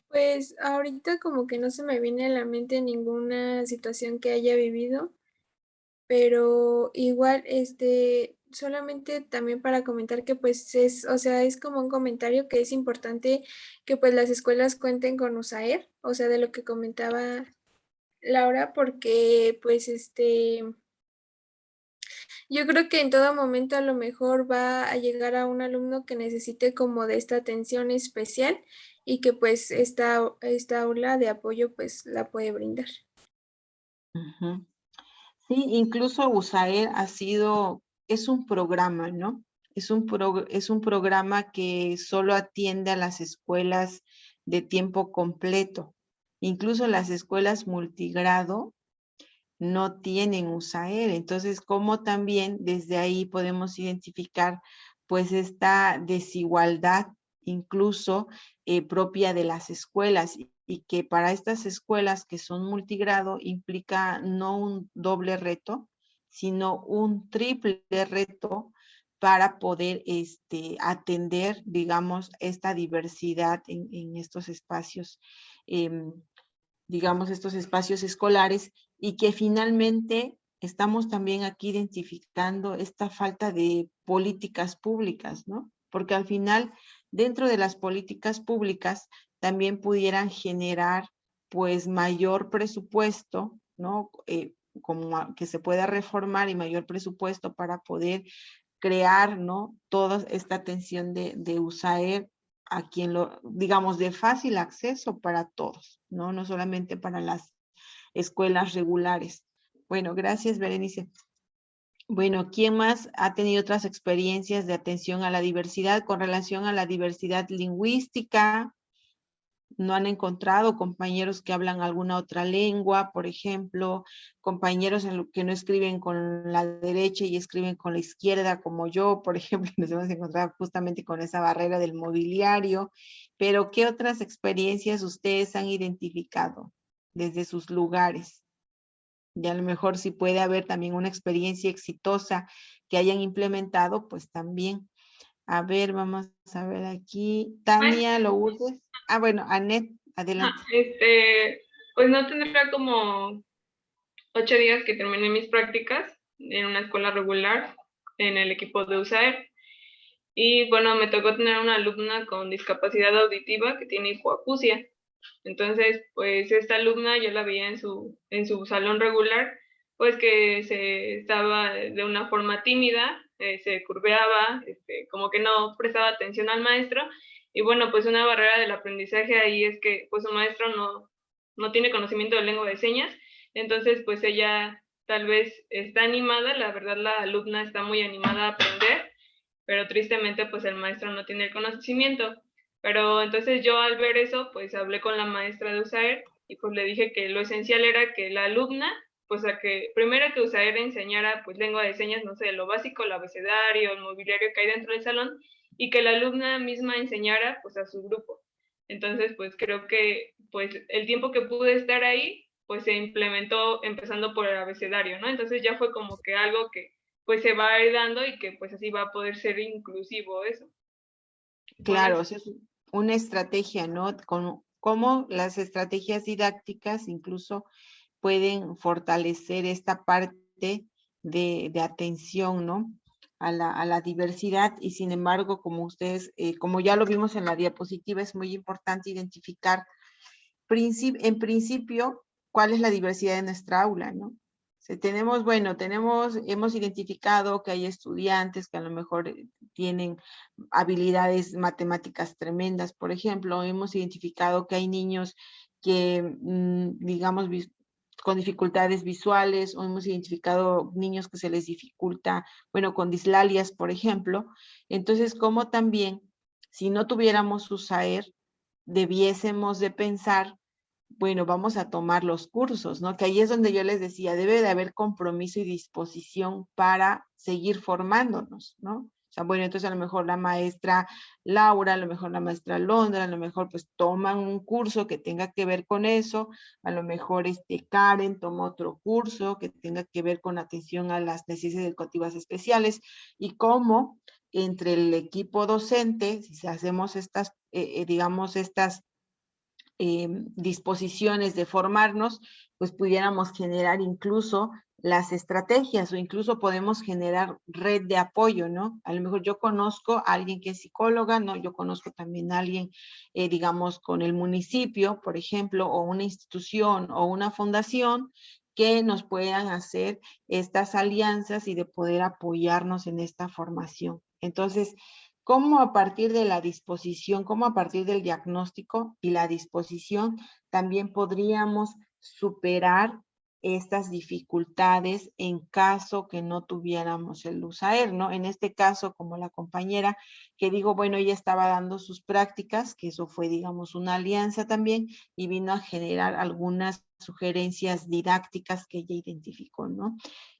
Pues ahorita como que no se me viene a la mente ninguna situación que haya vivido, pero igual, solamente también para comentar que pues o sea, es como un comentario que es importante que pues las escuelas cuenten con USAER, o sea, de lo que comentaba Laura, porque pues yo creo que en todo momento a lo mejor va a llegar a un alumno que necesite como de esta atención especial y que pues esta aula de apoyo pues la puede brindar. Ujú. Sí, incluso USAER es un programa, ¿no? Es un programa que solo atiende a las escuelas de tiempo completo. Incluso las escuelas multigrado no tienen USAER. Entonces, ¿cómo también desde ahí podemos identificar pues esta desigualdad incluso propia de las escuelas y que para estas escuelas que son multigrado implica no un doble reto, sino un triple reto para poder atender, digamos, esta diversidad en estos espacios, digamos, estos espacios escolares y que finalmente estamos también aquí identificando esta falta de políticas públicas, ¿no? Porque al final, dentro de las políticas públicas, también pudieran generar, pues, mayor presupuesto, ¿no? Como que se pueda reformar y mayor presupuesto para poder crear, ¿no? Toda esta atención de USAER a quien digamos, de fácil acceso para todos, ¿no? No solamente para las escuelas regulares. Bueno, gracias, Berenice. Bueno, ¿quién más ha tenido otras experiencias de atención a la diversidad con relación a la diversidad lingüística? ¿No han encontrado compañeros que hablan alguna otra lengua, por ejemplo, compañeros que no escriben con la derecha y escriben con la izquierda, como yo, por ejemplo, nos hemos encontrado justamente con esa barrera del mobiliario? Pero, ¿qué otras experiencias ustedes han identificado desde sus lugares? Y a lo mejor si puede haber también una experiencia exitosa que hayan implementado, pues también. A ver, vamos a ver aquí. Tania Lourdes. Ah, bueno, Anet, adelante. Pues no tendrá como 8 días que terminé mis prácticas en una escuela regular en el equipo de USAER. Y bueno, me tocó tener una alumna con discapacidad auditiva que tiene hipoacusia. Entonces, pues esta alumna yo la veía en su salón regular, pues que se estaba de una forma tímida, se curveaba, como que no prestaba atención al maestro. Y bueno, pues una barrera del aprendizaje ahí es que pues su maestro no tiene conocimiento de lengua de señas. Entonces, pues ella tal vez está animada, la verdad la alumna está muy animada a aprender, pero tristemente pues el maestro no tiene el conocimiento. Pero entonces yo al ver eso, pues hablé con la maestra de USAER y pues le dije que lo esencial era que la alumna pues a que primero que USAER enseñara pues lengua de señas, no sé, lo básico, el abecedario, el mobiliario que hay dentro del salón, y que la alumna misma enseñara pues a su grupo. Entonces pues creo que pues el tiempo que pude estar ahí pues se implementó empezando por el abecedario, ¿no? Entonces ya fue como que algo que pues se va a ir dando y que pues así va a poder ser inclusivo eso. Claro, o sea, es una estrategia, ¿no? Con cómo las estrategias didácticas incluso pueden fortalecer esta parte de atención, ¿no? A la diversidad, y sin embargo, como ustedes, como ya lo vimos en la diapositiva, es muy importante identificar en principio cuál es la diversidad de nuestra aula, ¿no? Tenemos, bueno, hemos identificado que hay estudiantes que a lo mejor tienen habilidades matemáticas tremendas, por ejemplo. Hemos identificado que hay niños que, digamos, con dificultades visuales, o hemos identificado niños que se les dificulta, bueno, con dislalias, por ejemplo. Entonces, como también, si no tuviéramos USAER, debiésemos de pensar, bueno, vamos a tomar los cursos, ¿no? Que ahí es donde yo les decía, debe de haber compromiso y disposición para seguir formándonos, ¿no? O sea, bueno, entonces a lo mejor la maestra Laura, a lo mejor la maestra Londra, a lo mejor pues toman un curso que tenga que ver con eso, a lo mejor Karen toma otro curso que tenga que ver con atención a las necesidades educativas especiales, y cómo entre el equipo docente, si hacemos estas, digamos, estas disposiciones de formarnos, pues pudiéramos generar incluso las estrategias, o incluso podemos generar red de apoyo, ¿no? A lo mejor yo conozco a alguien que es psicóloga, ¿no? Yo conozco también a alguien, digamos, con el municipio, por ejemplo, o una institución o una fundación que nos puedan hacer estas alianzas y de poder apoyarnos en esta formación. Entonces, cómo a partir de la disposición, cómo a partir del diagnóstico y la disposición, también podríamos superar estas dificultades en caso que no tuviéramos el USAER, ¿no? En este caso, como la compañera que digo, bueno, ella estaba dando sus prácticas, que eso fue, digamos, una alianza también, y vino a generar algunas sugerencias didácticas que ella identificó, ¿no?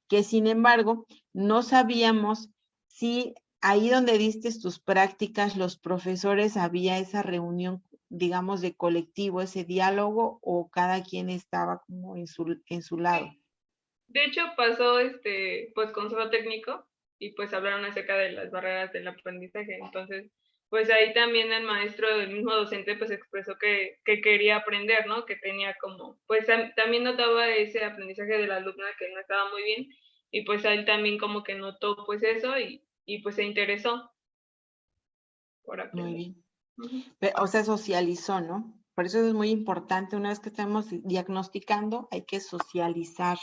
Que sin embargo, no sabíamos si ahí donde diste tus prácticas, los profesores, había esa reunión, digamos, de colectivo, ese diálogo, o cada quien estaba como en su lado. De hecho, pasó pues consejo técnico y pues hablaron acerca de las barreras del aprendizaje. Entonces, pues ahí también el maestro, el mismo docente, pues expresó que quería aprender, ¿no? Que tenía como, pues también notaba ese aprendizaje de la alumna que no estaba muy bien, y pues él también como que notó pues eso y pues se interesó por aprender. Muy bien. O sea, socializó, ¿no? Por eso es muy importante, una vez que estamos diagnosticando, hay que socializar,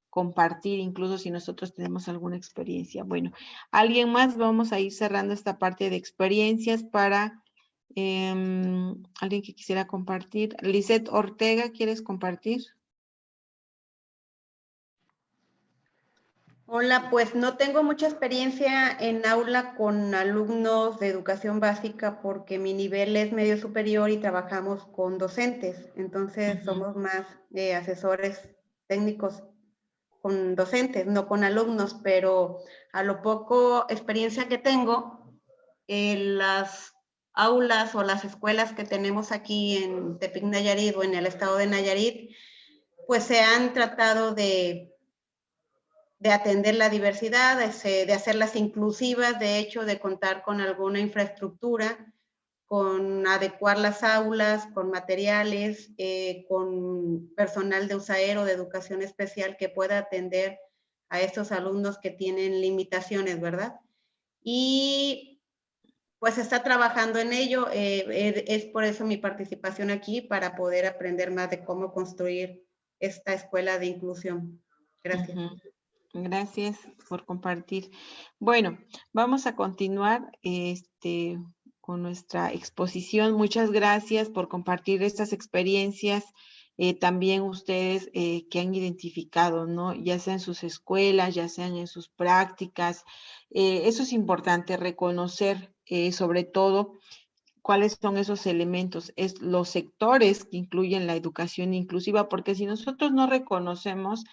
compartir, incluso si nosotros tenemos alguna experiencia. Bueno, ¿alguien más? Vamos a ir cerrando esta parte de experiencias para alguien que quisiera compartir. Lisette Ortega, ¿quieres compartir? Hola, pues no tengo mucha experiencia en aula con alumnos de educación básica porque mi nivel es medio superior y trabajamos con docentes. Entonces somos más asesores técnicos con docentes, no con alumnos, pero a lo poco experiencia que tengo, en las aulas o las escuelas que tenemos aquí en Tepic, Nayarit, o en el estado de Nayarit, pues se han tratado de atender la diversidad, de hacerlas inclusivas, de hecho, de contar con alguna infraestructura, con adecuar las aulas, con materiales, con personal de USAER o de educación especial que pueda atender a estos alumnos que tienen limitaciones, ¿verdad? Y pues se está trabajando en ello, es por eso mi participación aquí, para poder aprender más de cómo construir esta escuela de inclusión. Gracias. Gracias por compartir. Bueno, vamos a continuar con nuestra exposición. Muchas gracias por compartir estas experiencias. También ustedes que han identificado, ¿no? Ya sea en sus escuelas, ya sean en sus prácticas. Eso es importante, reconocer sobre todo ¿Cuáles son esos elementos? Es los sectores que incluyen la educación inclusiva, porque si nosotros no reconocemos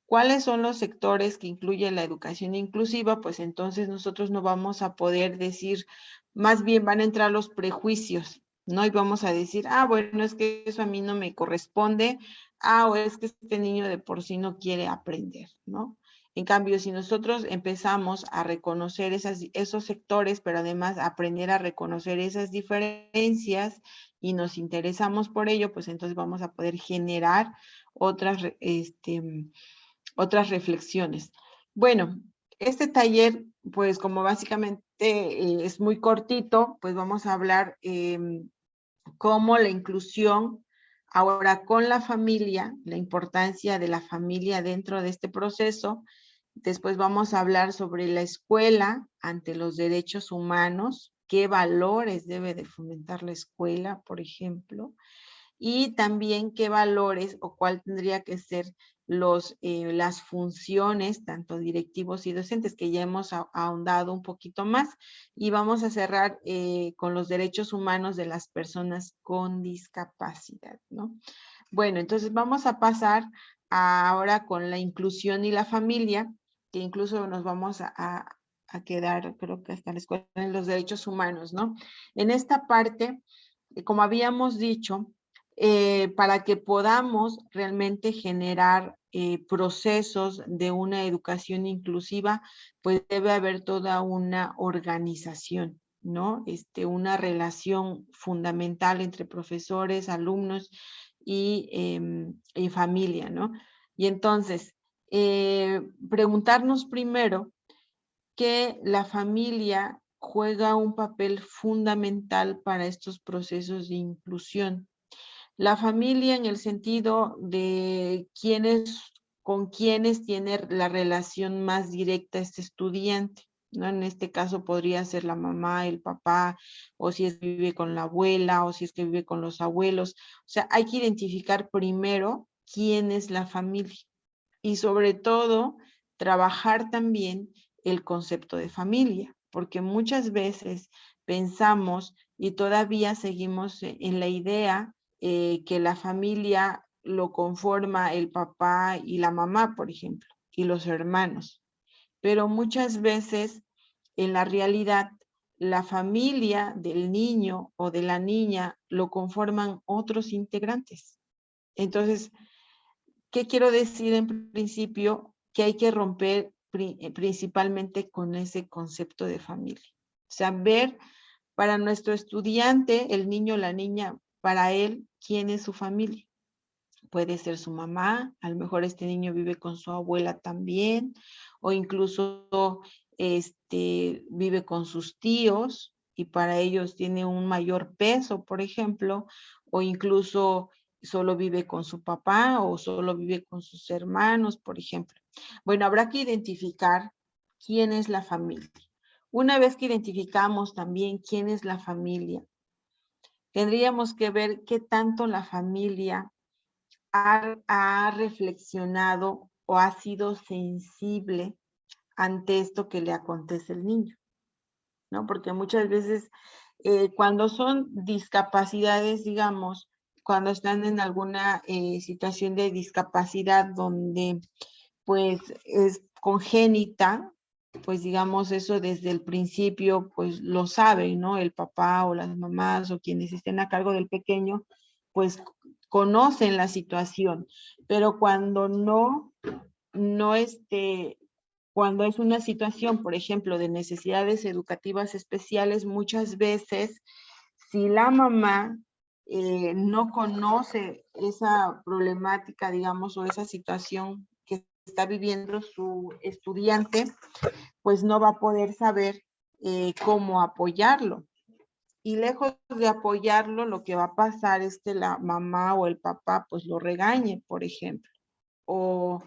cuáles son los sectores que incluyen la educación inclusiva, pues entonces nosotros no vamos a poder decir, más bien van a entrar los prejuicios, ¿no? Y vamos a decir, ah, bueno, es que eso a mí no me corresponde, ah, o es que este niño de por sí no quiere aprender, ¿no? En cambio, si nosotros empezamos a reconocer esos sectores, pero además aprender a reconocer esas diferencias y nos interesamos por ello, pues entonces vamos a poder generar otras reflexiones. Bueno, este taller, pues como básicamente es muy cortito, pues vamos a hablar cómo la inclusión, ahora con la familia, la importancia de la familia dentro de este proceso. Después vamos a hablar sobre la escuela ante los derechos humanos, qué valores debe de fomentar la escuela, por ejemplo, y también qué valores o cuál tendría que ser las funciones, tanto directivos y docentes, que ya hemos ahondado un poquito más. Y vamos a cerrar con los derechos humanos de las personas con discapacidad, ¿no? Bueno, entonces vamos a pasar ahora con la inclusión y la familia, que incluso nos vamos a quedar, creo que hasta la escuela de los derechos humanos, ¿no? En esta parte, como habíamos dicho, para que podamos realmente generar procesos de una educación inclusiva, pues debe haber toda una organización, ¿no? Una relación fundamental entre profesores, alumnos y familia, ¿no? Y entonces, preguntarnos primero que la familia juega un papel fundamental para estos procesos de inclusión. La familia en el sentido de con quienes tiene la relación más directa este estudiante, ¿no? En este caso podría ser la mamá, el papá, o si es que vive con la abuela, o si es que vive con los abuelos. O sea, hay que identificar primero quién es la familia y sobre todo trabajar también el concepto de familia, porque muchas veces pensamos y todavía seguimos en la idea que la familia lo conforma el papá y la mamá, por ejemplo, y los hermanos. Pero muchas veces en la realidad la familia del niño o de la niña lo conforman otros integrantes. Entonces, ¿qué quiero decir en principio? Que hay que romper principalmente con ese concepto de familia. O sea, ver para nuestro estudiante, el niño o la niña, para él, ¿quién es su familia? Puede ser su mamá, a lo mejor este niño vive con su abuela también, o incluso vive con sus tíos y para ellos tiene un mayor peso, por ejemplo, o incluso solo vive con su papá o solo vive con sus hermanos, por ejemplo. Bueno, habrá que identificar quién es la familia. Una vez que identificamos también quién es la familia, tendríamos que ver qué tanto la familia ha reflexionado o ha sido sensible ante esto que le acontece al niño, ¿no? Porque muchas veces cuando son discapacidades, digamos, cuando están en alguna situación de discapacidad donde pues es congénita, pues digamos eso desde el principio pues lo saben, ¿no? El papá o las mamás o quienes estén a cargo del pequeño, pues conocen la situación, pero cuando cuando es una situación, por ejemplo, de necesidades educativas especiales, muchas veces, si la mamá no conoce esa problemática, digamos, o esa situación que está viviendo su estudiante, pues no va a poder saber cómo apoyarlo. Y lejos de apoyarlo, lo que va a pasar es que la mamá o el papá pues lo regañe, por ejemplo. O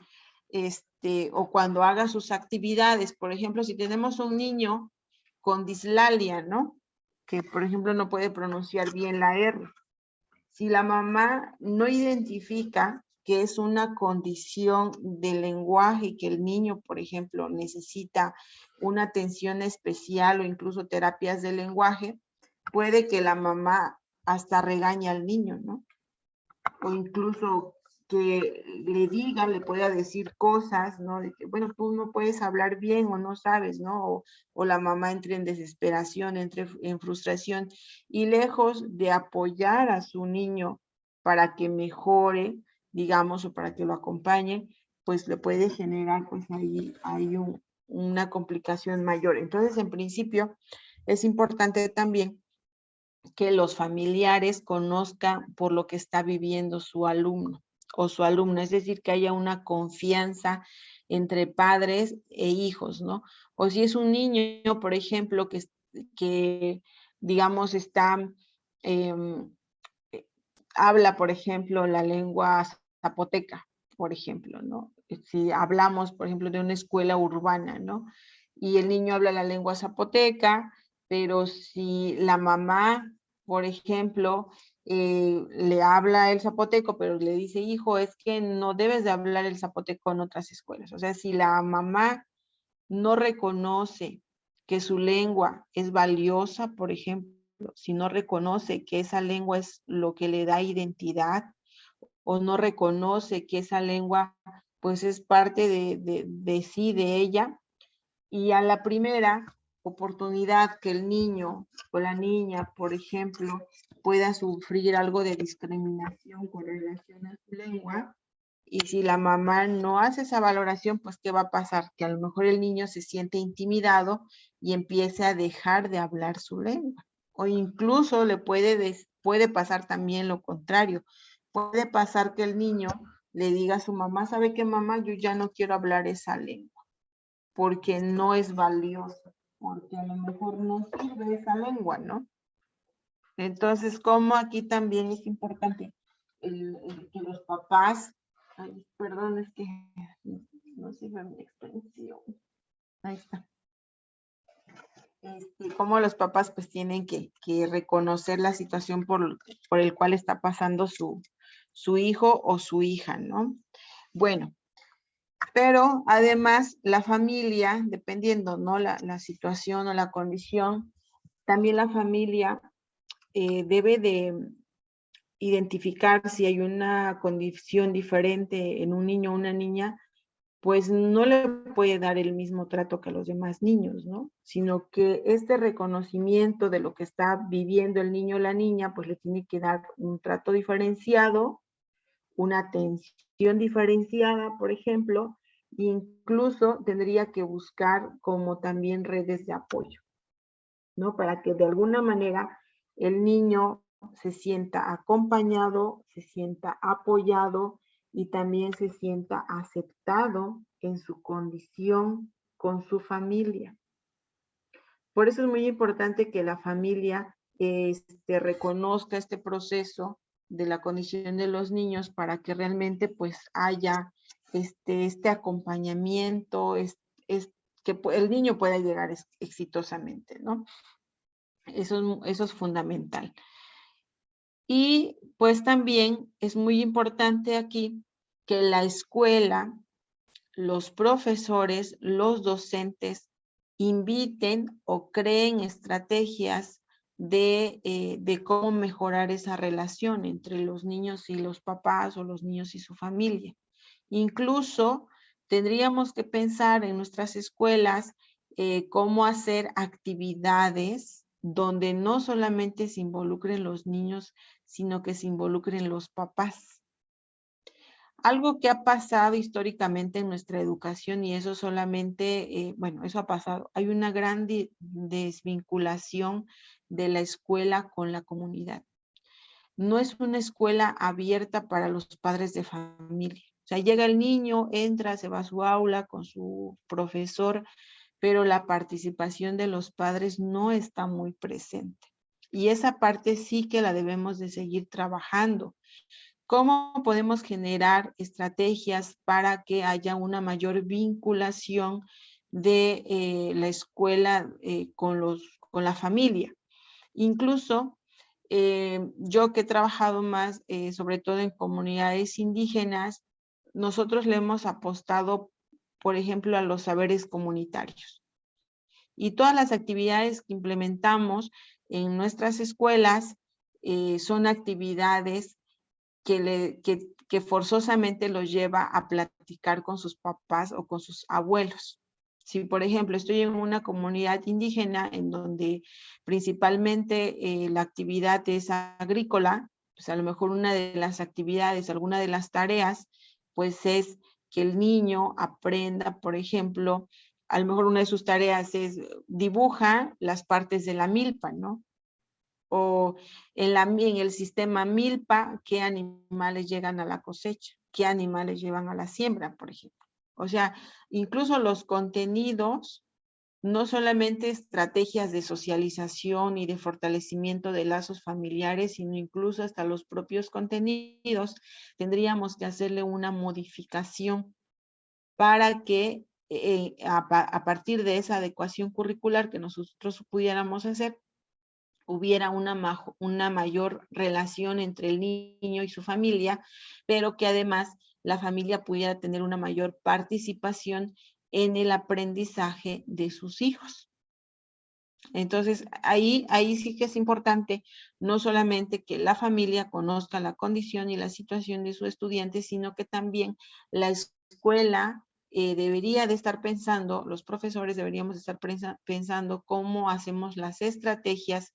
cuando haga sus actividades, por ejemplo, si tenemos un niño con dislalia, ¿no? Que, por ejemplo, no puede pronunciar bien la R. Si la mamá no identifica que es una condición del lenguaje y que el niño, por ejemplo, necesita una atención especial o incluso terapias de lenguaje, puede que la mamá hasta regañe al niño, ¿no? O incluso que le diga, le pueda decir cosas, ¿no? De que, bueno, tú no puedes hablar bien o no sabes, ¿no? O la mamá entre en desesperación, entre en frustración, y lejos de apoyar a su niño para que mejore, digamos, o para que lo acompañe, pues le puede generar, pues ahí una complicación mayor. Entonces, en principio, es importante también que los familiares conozcan por lo que está viviendo su alumno o su alumna, es decir, que haya una confianza entre padres e hijos, ¿no? O si es un niño, por ejemplo, que digamos, habla, por ejemplo, la lengua zapoteca, por ejemplo, ¿no? Si hablamos, por ejemplo, de una escuela urbana, ¿no? Y el niño habla la lengua zapoteca, pero si la mamá, por ejemplo, le habla el zapoteco, pero le dice, hijo, es que no debes de hablar el zapoteco en otras escuelas. O sea, si la mamá no reconoce que su lengua es valiosa, por ejemplo, si no reconoce que esa lengua es lo que le da identidad, o no reconoce que esa lengua pues es parte de sí, de ella, y a la primera oportunidad que el niño o la niña, por ejemplo, pueda sufrir algo de discriminación con relación a su lengua, y si la mamá no hace esa valoración, pues ¿qué va a pasar? Que a lo mejor el niño se siente intimidado y empiece a dejar de hablar su lengua. O incluso le puede pasar también lo contrario. Puede pasar que el niño le diga a su mamá, ¿sabe qué, mamá? Yo ya no quiero hablar esa lengua porque no es valiosa, porque a lo mejor no sirve esa lengua, ¿no? Entonces, como aquí también es importante que los papás, ay, perdón, es que no sirve mi extensión. Ahí está. Como los papás pues tienen que reconocer la situación por el cual está pasando su hijo o su hija, ¿no? Bueno, pero además la familia, dependiendo, ¿no? La situación o la condición, también la familia debe de identificar si hay una condición diferente en un niño o una niña, pues no le puede dar el mismo trato que a los demás niños, ¿no? Sino que este reconocimiento de lo que está viviendo el niño o la niña, pues le tiene que dar un trato diferenciado, una atención diferenciada, por ejemplo, incluso tendría que buscar como también redes de apoyo, ¿no? Para que de alguna manera el niño se sienta acompañado, se sienta apoyado y también se sienta aceptado en su condición con su familia. Por eso es muy importante que la familia reconozca este proceso de la condición de los niños para que realmente pues haya este acompañamiento, que el niño pueda llegar exitosamente, ¿no? Eso es fundamental. Y pues también es muy importante aquí que la escuela, los profesores, los docentes inviten o creen estrategias de cómo mejorar esa relación entre los niños y los papás o los niños y su familia. Incluso tendríamos que pensar en nuestras escuelas cómo hacer actividades donde no solamente se involucren los niños, sino que se involucren los papás. Algo que ha pasado históricamente en nuestra educación, y eso solamente, bueno, eso ha pasado. Hay una gran desvinculación de la escuela con la comunidad. No es una escuela abierta para los padres de familia. O sea, llega el niño, entra, se va a su aula con su profesor, pero la participación de los padres no está muy presente. Y esa parte sí que la debemos de seguir trabajando. ¿Cómo podemos generar estrategias para que haya una mayor vinculación de la escuela con la familia? Incluso yo que he trabajado más, sobre todo en comunidades indígenas, nosotros le hemos apostado, por ejemplo, a los saberes comunitarios. Y todas las actividades que implementamos en nuestras escuelas son actividades que forzosamente los lleva a platicar con sus papás o con sus abuelos. Si, por ejemplo, estoy en una comunidad indígena en donde principalmente la actividad es agrícola, pues a lo mejor una de las actividades, alguna de las tareas, pues es que el niño aprenda, por ejemplo, a lo mejor una de sus tareas es dibuja las partes de la milpa, ¿no? O en el sistema milpa, qué animales llegan a la cosecha, qué animales llevan a la siembra, por ejemplo. O sea, incluso los contenidos, no solamente estrategias de socialización y de fortalecimiento de lazos familiares, sino incluso hasta los propios contenidos, tendríamos que hacerle una modificación para que a partir de esa adecuación curricular que nosotros pudiéramos hacer, hubiera una mayor relación entre el niño y su familia, pero que además la familia pudiera tener una mayor participación en el aprendizaje de sus hijos. Entonces, ahí sí que es importante no solamente que la familia conozca la condición y la situación de su estudiante, sino que también la escuela debería de estar pensando, los profesores deberíamos estar pensando cómo hacemos las estrategias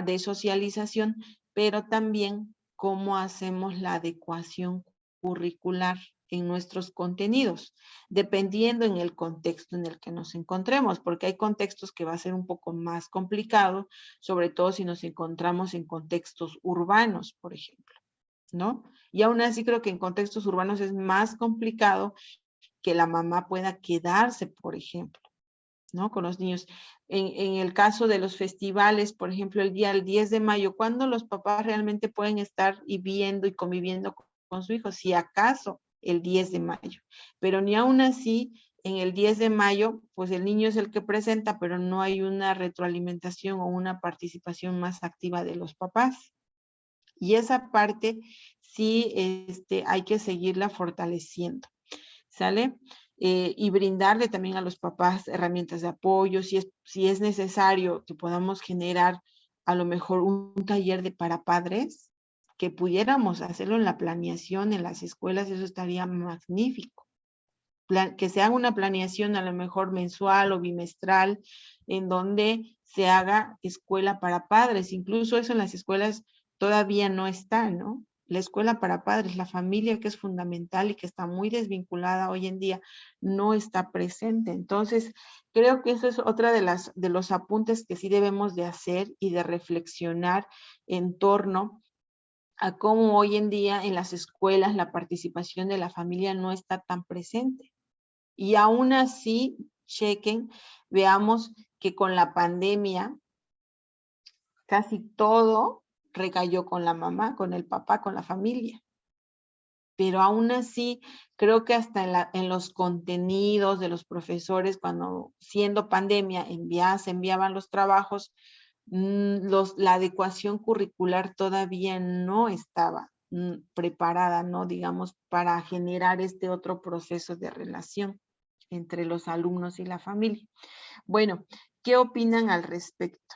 de socialización, pero también cómo hacemos la adecuación curricular en nuestros contenidos, dependiendo en el contexto en el que nos encontremos, porque hay contextos que va a ser un poco más complicado, sobre todo si nos encontramos en contextos urbanos, por ejemplo, ¿no? Y aún así creo que en contextos urbanos es más complicado que la mamá pueda quedarse, por ejemplo, ¿no? Con los niños. En el caso de los festivales, por ejemplo, el día 10 de mayo, ¿cuándo los papás realmente pueden estar y viendo y conviviendo con su hijo? Si acaso el 10 de mayo. Pero ni aún así, en el 10 de mayo, pues el niño es el que presenta, pero no hay una retroalimentación o una participación más activa de los papás. Y esa parte sí hay que seguirla fortaleciendo. ¿Sale? Y brindarle también a los papás herramientas de apoyo, si es necesario que podamos generar a lo mejor un taller para padres, que pudiéramos hacerlo en la planeación, en las escuelas, eso estaría magnífico. Que se haga una planeación a lo mejor mensual o bimestral, en donde se haga escuela para padres, incluso eso en las escuelas todavía no está, ¿no? La escuela para padres, la familia que es fundamental y que está muy desvinculada hoy en día, no está presente. Entonces, creo que eso es otra de los apuntes que sí debemos de hacer y de reflexionar en torno a cómo hoy en día en las escuelas la participación de la familia no está tan presente. Y aún así, chequen, veamos que con la pandemia casi todo recayó con la mamá, con el papá, con la familia. Pero aún así, creo que hasta en los contenidos de los profesores, cuando siendo pandemia se enviaban los trabajos, la adecuación curricular todavía no estaba preparada, ¿no? Digamos, para generar este otro proceso de relación entre los alumnos y la familia. Bueno, ¿qué opinan al respecto?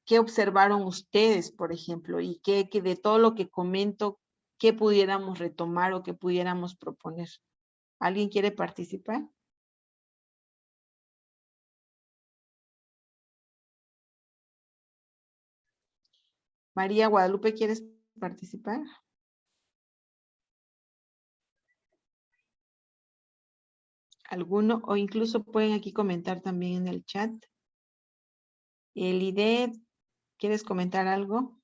¿Qué observaron ustedes, por ejemplo? Y que de todo lo que comento, ¿qué pudiéramos retomar o qué pudiéramos proponer? ¿Alguien quiere participar? María Guadalupe, ¿quieres participar? ¿Alguno? O incluso pueden aquí comentar también en el chat. Elidet, ¿quieres comentar algo?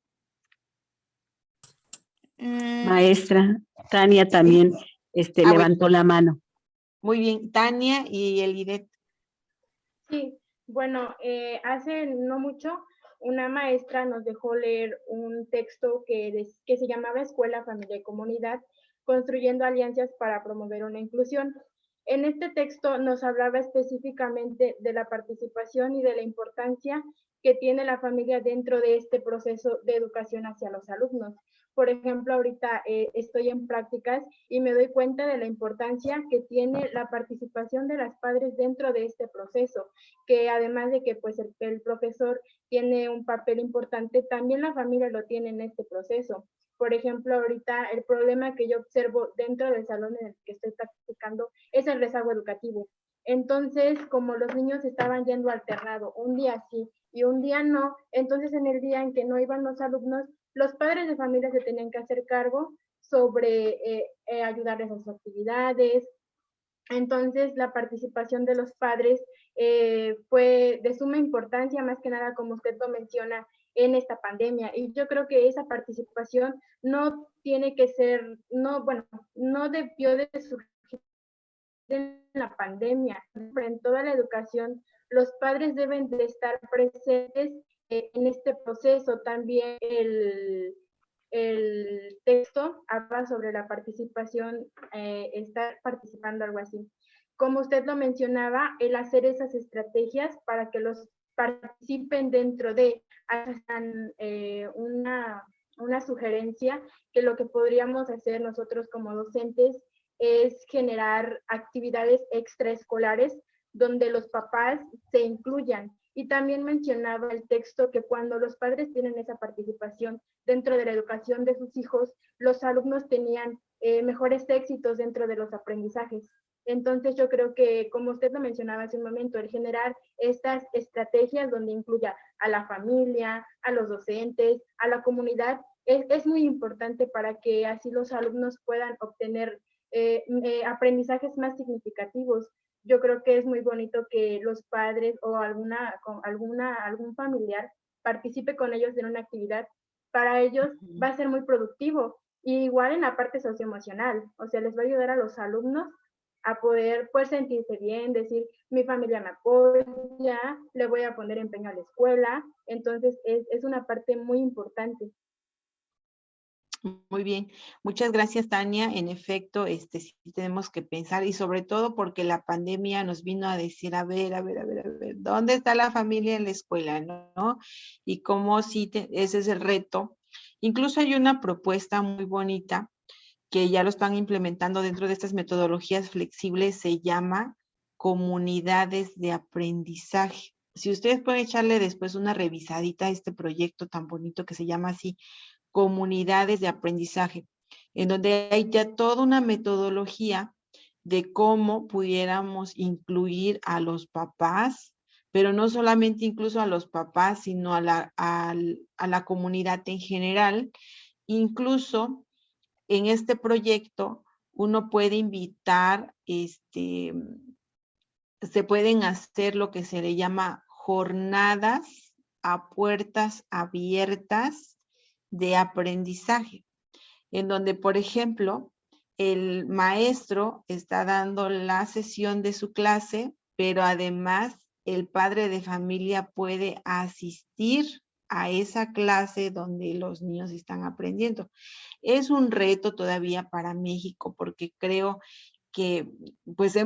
Maestra, Tania también levantó la mano. Muy bien, Tania y Elidet. Sí, bueno, hace no mucho una maestra nos dejó leer un texto que se llamaba Escuela, Familia y Comunidad, construyendo alianzas para promover una inclusión. En este texto nos hablaba específicamente de la participación y de la importancia que tiene la familia dentro de este proceso de educación hacia los alumnos. Por ejemplo, ahorita estoy en prácticas y me doy cuenta de la importancia que tiene la participación de los padres dentro de este proceso, que además de que pues el profesor tiene un papel importante, también la familia lo tiene en este proceso. Por ejemplo, ahorita el problema que yo observo dentro del salón en el que estoy practicando es el rezago educativo. Entonces, como los niños estaban yendo alternado, un día sí y un día no, entonces en el día en que no iban los alumnos, los padres de familia se tenían que hacer cargo sobre ayudarles a sus actividades. Entonces, la participación de los padres fue de suma importancia, más que nada, como usted lo menciona, en esta pandemia. Y yo creo que esa participación no tiene que ser, no debió de surgir en la pandemia. En toda la educación, los padres deben de estar presentes en este proceso. También el texto habla sobre la participación, estar participando, algo así. Como usted lo mencionaba, el hacer esas estrategias para que los participen dentro de una sugerencia, que lo que podríamos hacer nosotros como docentes es generar actividades extraescolares donde los papás se incluyan. Y también mencionaba el texto que cuando los padres tienen esa participación dentro de la educación de sus hijos, los alumnos tenían mejores éxitos dentro de los aprendizajes. Entonces yo creo que, como usted lo mencionaba hace un momento, el generar estas estrategias donde incluya a la familia, a los docentes, a la comunidad, es muy importante para que así los alumnos puedan obtener aprendizajes más significativos. Yo creo que es muy bonito que los padres o algún familiar participe con ellos en una actividad. Para ellos va a ser muy productivo. Y igual en la parte socioemocional, o sea, les va a ayudar a los alumnos a poder pues, sentirse bien, decir, mi familia me apoya, le voy a poner empeño a la escuela. Entonces, es una parte muy importante. Muy bien, muchas gracias, Tania. En efecto, sí tenemos que pensar, y sobre todo porque la pandemia nos vino a decir, a ver, ¿dónde está la familia en la escuela, no? Y cómo sí, ese es el reto. Incluso hay una propuesta muy bonita que ya lo están implementando dentro de estas metodologías flexibles, se llama comunidades de aprendizaje. Si ustedes pueden echarle después una revisadita a este proyecto tan bonito que se llama así, comunidades de aprendizaje, en donde hay ya toda una metodología de cómo pudiéramos incluir a los papás, pero no solamente incluso a los papás, sino a la comunidad en general. Incluso en este proyecto uno puede invitar, se pueden hacer lo que se le llama jornadas a puertas abiertas de aprendizaje, en donde, por ejemplo, el maestro está dando la sesión de su clase, pero además el padre de familia puede asistir a esa clase donde los niños están aprendiendo. Es un reto todavía para México porque creo que pues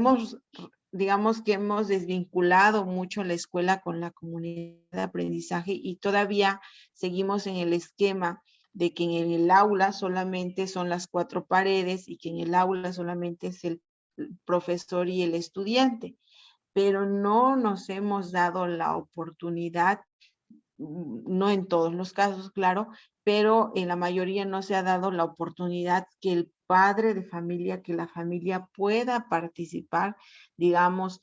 digamos que hemos desvinculado mucho la escuela con la comunidad de aprendizaje y todavía seguimos en el esquema de que en el aula solamente son las 4 paredes y que en el aula solamente es el profesor y el estudiante, pero no nos hemos dado la oportunidad, no en todos los casos, claro, pero en la mayoría no se ha dado la oportunidad que el padre de familia, que la familia pueda participar, digamos,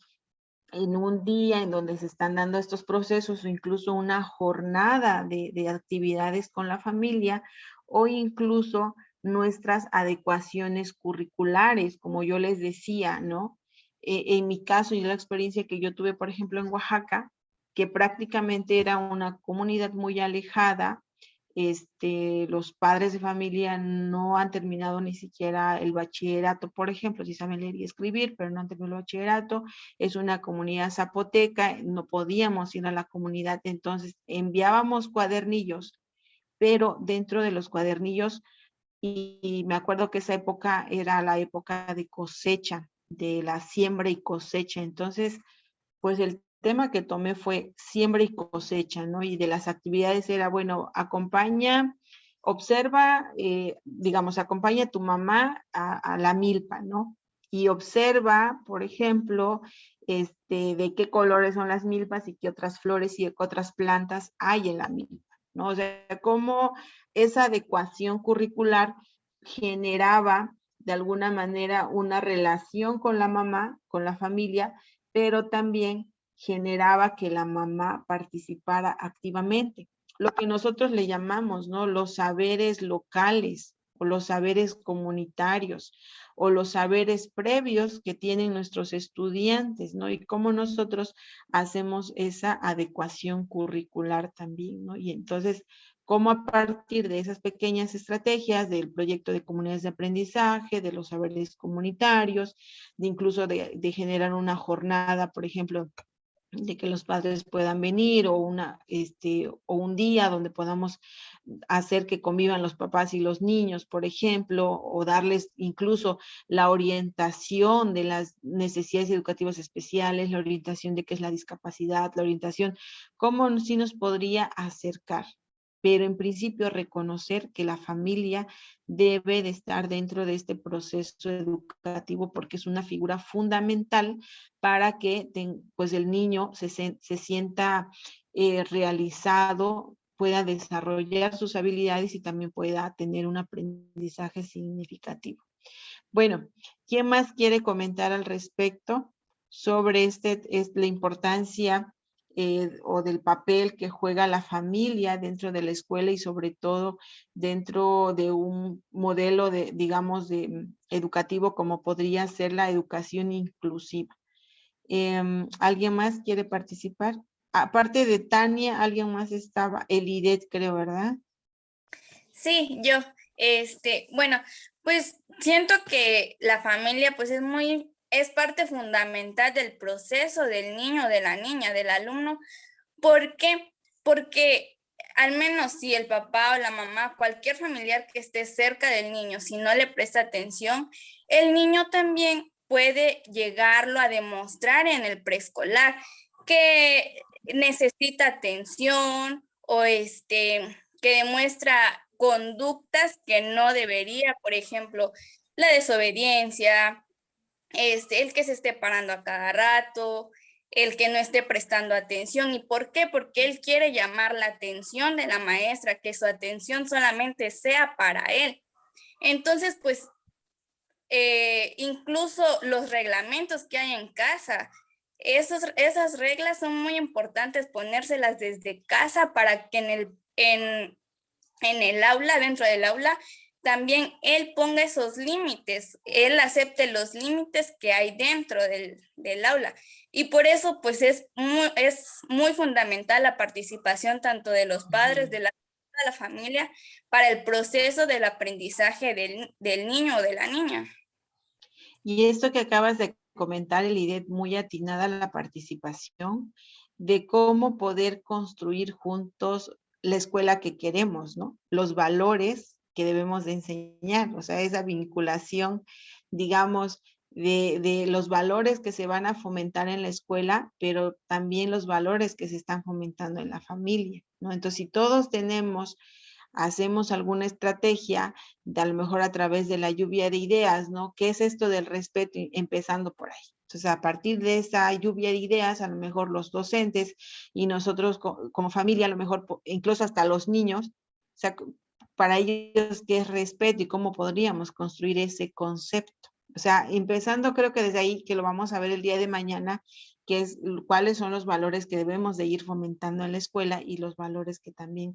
en un día en donde se están dando estos procesos o incluso una jornada de actividades con la familia o incluso nuestras adecuaciones curriculares, como yo les decía, ¿no? En mi caso y la experiencia que yo tuve, por ejemplo, en Oaxaca, que prácticamente era una comunidad muy alejada, los padres de familia no han terminado ni siquiera el bachillerato, por ejemplo, si saben leer y escribir, pero no han terminado el bachillerato, es una comunidad zapoteca, no podíamos ir a la comunidad, entonces enviábamos cuadernillos, pero dentro de los cuadernillos, y me acuerdo que esa época era la época de cosecha, de la siembra y cosecha, entonces, pues el tema que tomé fue siembra y cosecha, ¿no? Y de las actividades era, bueno, acompaña, observa, digamos, acompaña a tu mamá a la milpa, ¿no? Y observa, por ejemplo, de qué colores son las milpas y qué otras flores y qué otras plantas hay en la milpa, ¿no? O sea, cómo esa adecuación curricular generaba de alguna manera una relación con la mamá, con la familia, pero también generaba que la mamá participara activamente. Lo que nosotros le llamamos, ¿no? Los saberes locales o los saberes comunitarios o los saberes previos que tienen nuestros estudiantes, ¿no? Y cómo nosotros hacemos esa adecuación curricular también, ¿no? Y entonces, cómo a partir de esas pequeñas estrategias del proyecto de comunidades de aprendizaje, de los saberes comunitarios, de incluso de generar una jornada, por ejemplo, de que los padres puedan venir o un día donde podamos hacer que convivan los papás y los niños, por ejemplo, o darles incluso la orientación de las necesidades educativas especiales, la orientación de qué es la discapacidad, la orientación, cómo sí nos podría acercar. Pero en principio reconocer que la familia debe de estar dentro de este proceso educativo porque es una figura fundamental para que pues el niño se sienta realizado, pueda desarrollar sus habilidades y también pueda tener un aprendizaje significativo. Bueno, ¿quién más quiere comentar al respecto sobre la importancia o del papel que juega la familia dentro de la escuela y sobre todo dentro de un modelo digamos, educativo como podría ser la educación inclusiva? ¿Alguien más quiere participar? Aparte de Tania, alguien más estaba, Elidet, creo, ¿verdad? Sí, yo. Bueno, pues siento que la familia pues es parte fundamental del proceso del niño, de la niña, del alumno. ¿Por qué? Porque al menos si el papá o la mamá, cualquier familiar que esté cerca del niño, si no le presta atención, el niño también puede llegarlo a demostrar en el preescolar que necesita atención o que demuestra conductas que no debería, por ejemplo, la desobediencia, el que se esté parando a cada rato, el que no esté prestando atención. ¿Y por qué? Porque él quiere llamar la atención de la maestra, que su atención solamente sea para él. Entonces, pues, incluso los reglamentos que hay en casa, esas reglas son muy importantes ponérselas desde casa para que en el aula, dentro del aula, también él ponga esos límites, él acepte los límites que hay dentro del aula. Y por eso, pues, es muy fundamental la participación tanto de los padres, de la familia, para el proceso del aprendizaje del niño o de la niña. Y esto que acabas de comentar, Elidet, muy atinada la participación de cómo poder construir juntos la escuela que queremos, ¿no? Los valores que debemos de enseñar, o sea, esa vinculación, digamos, de los valores que se van a fomentar en la escuela, pero también los valores que se están fomentando en la familia, ¿no? Entonces, si todos hacemos alguna estrategia, de a lo mejor a través de la lluvia de ideas, ¿no? ¿Qué es esto del respeto? Empezando por ahí. Entonces, a partir de esa lluvia de ideas, a lo mejor los docentes y nosotros como familia, a lo mejor incluso hasta los niños, o sea, para ellos, ¿qué es respeto y cómo podríamos construir ese concepto? O sea, empezando creo que desde ahí, que lo vamos a ver el día de mañana, que es cuáles son los valores que debemos de ir fomentando en la escuela y los valores que también,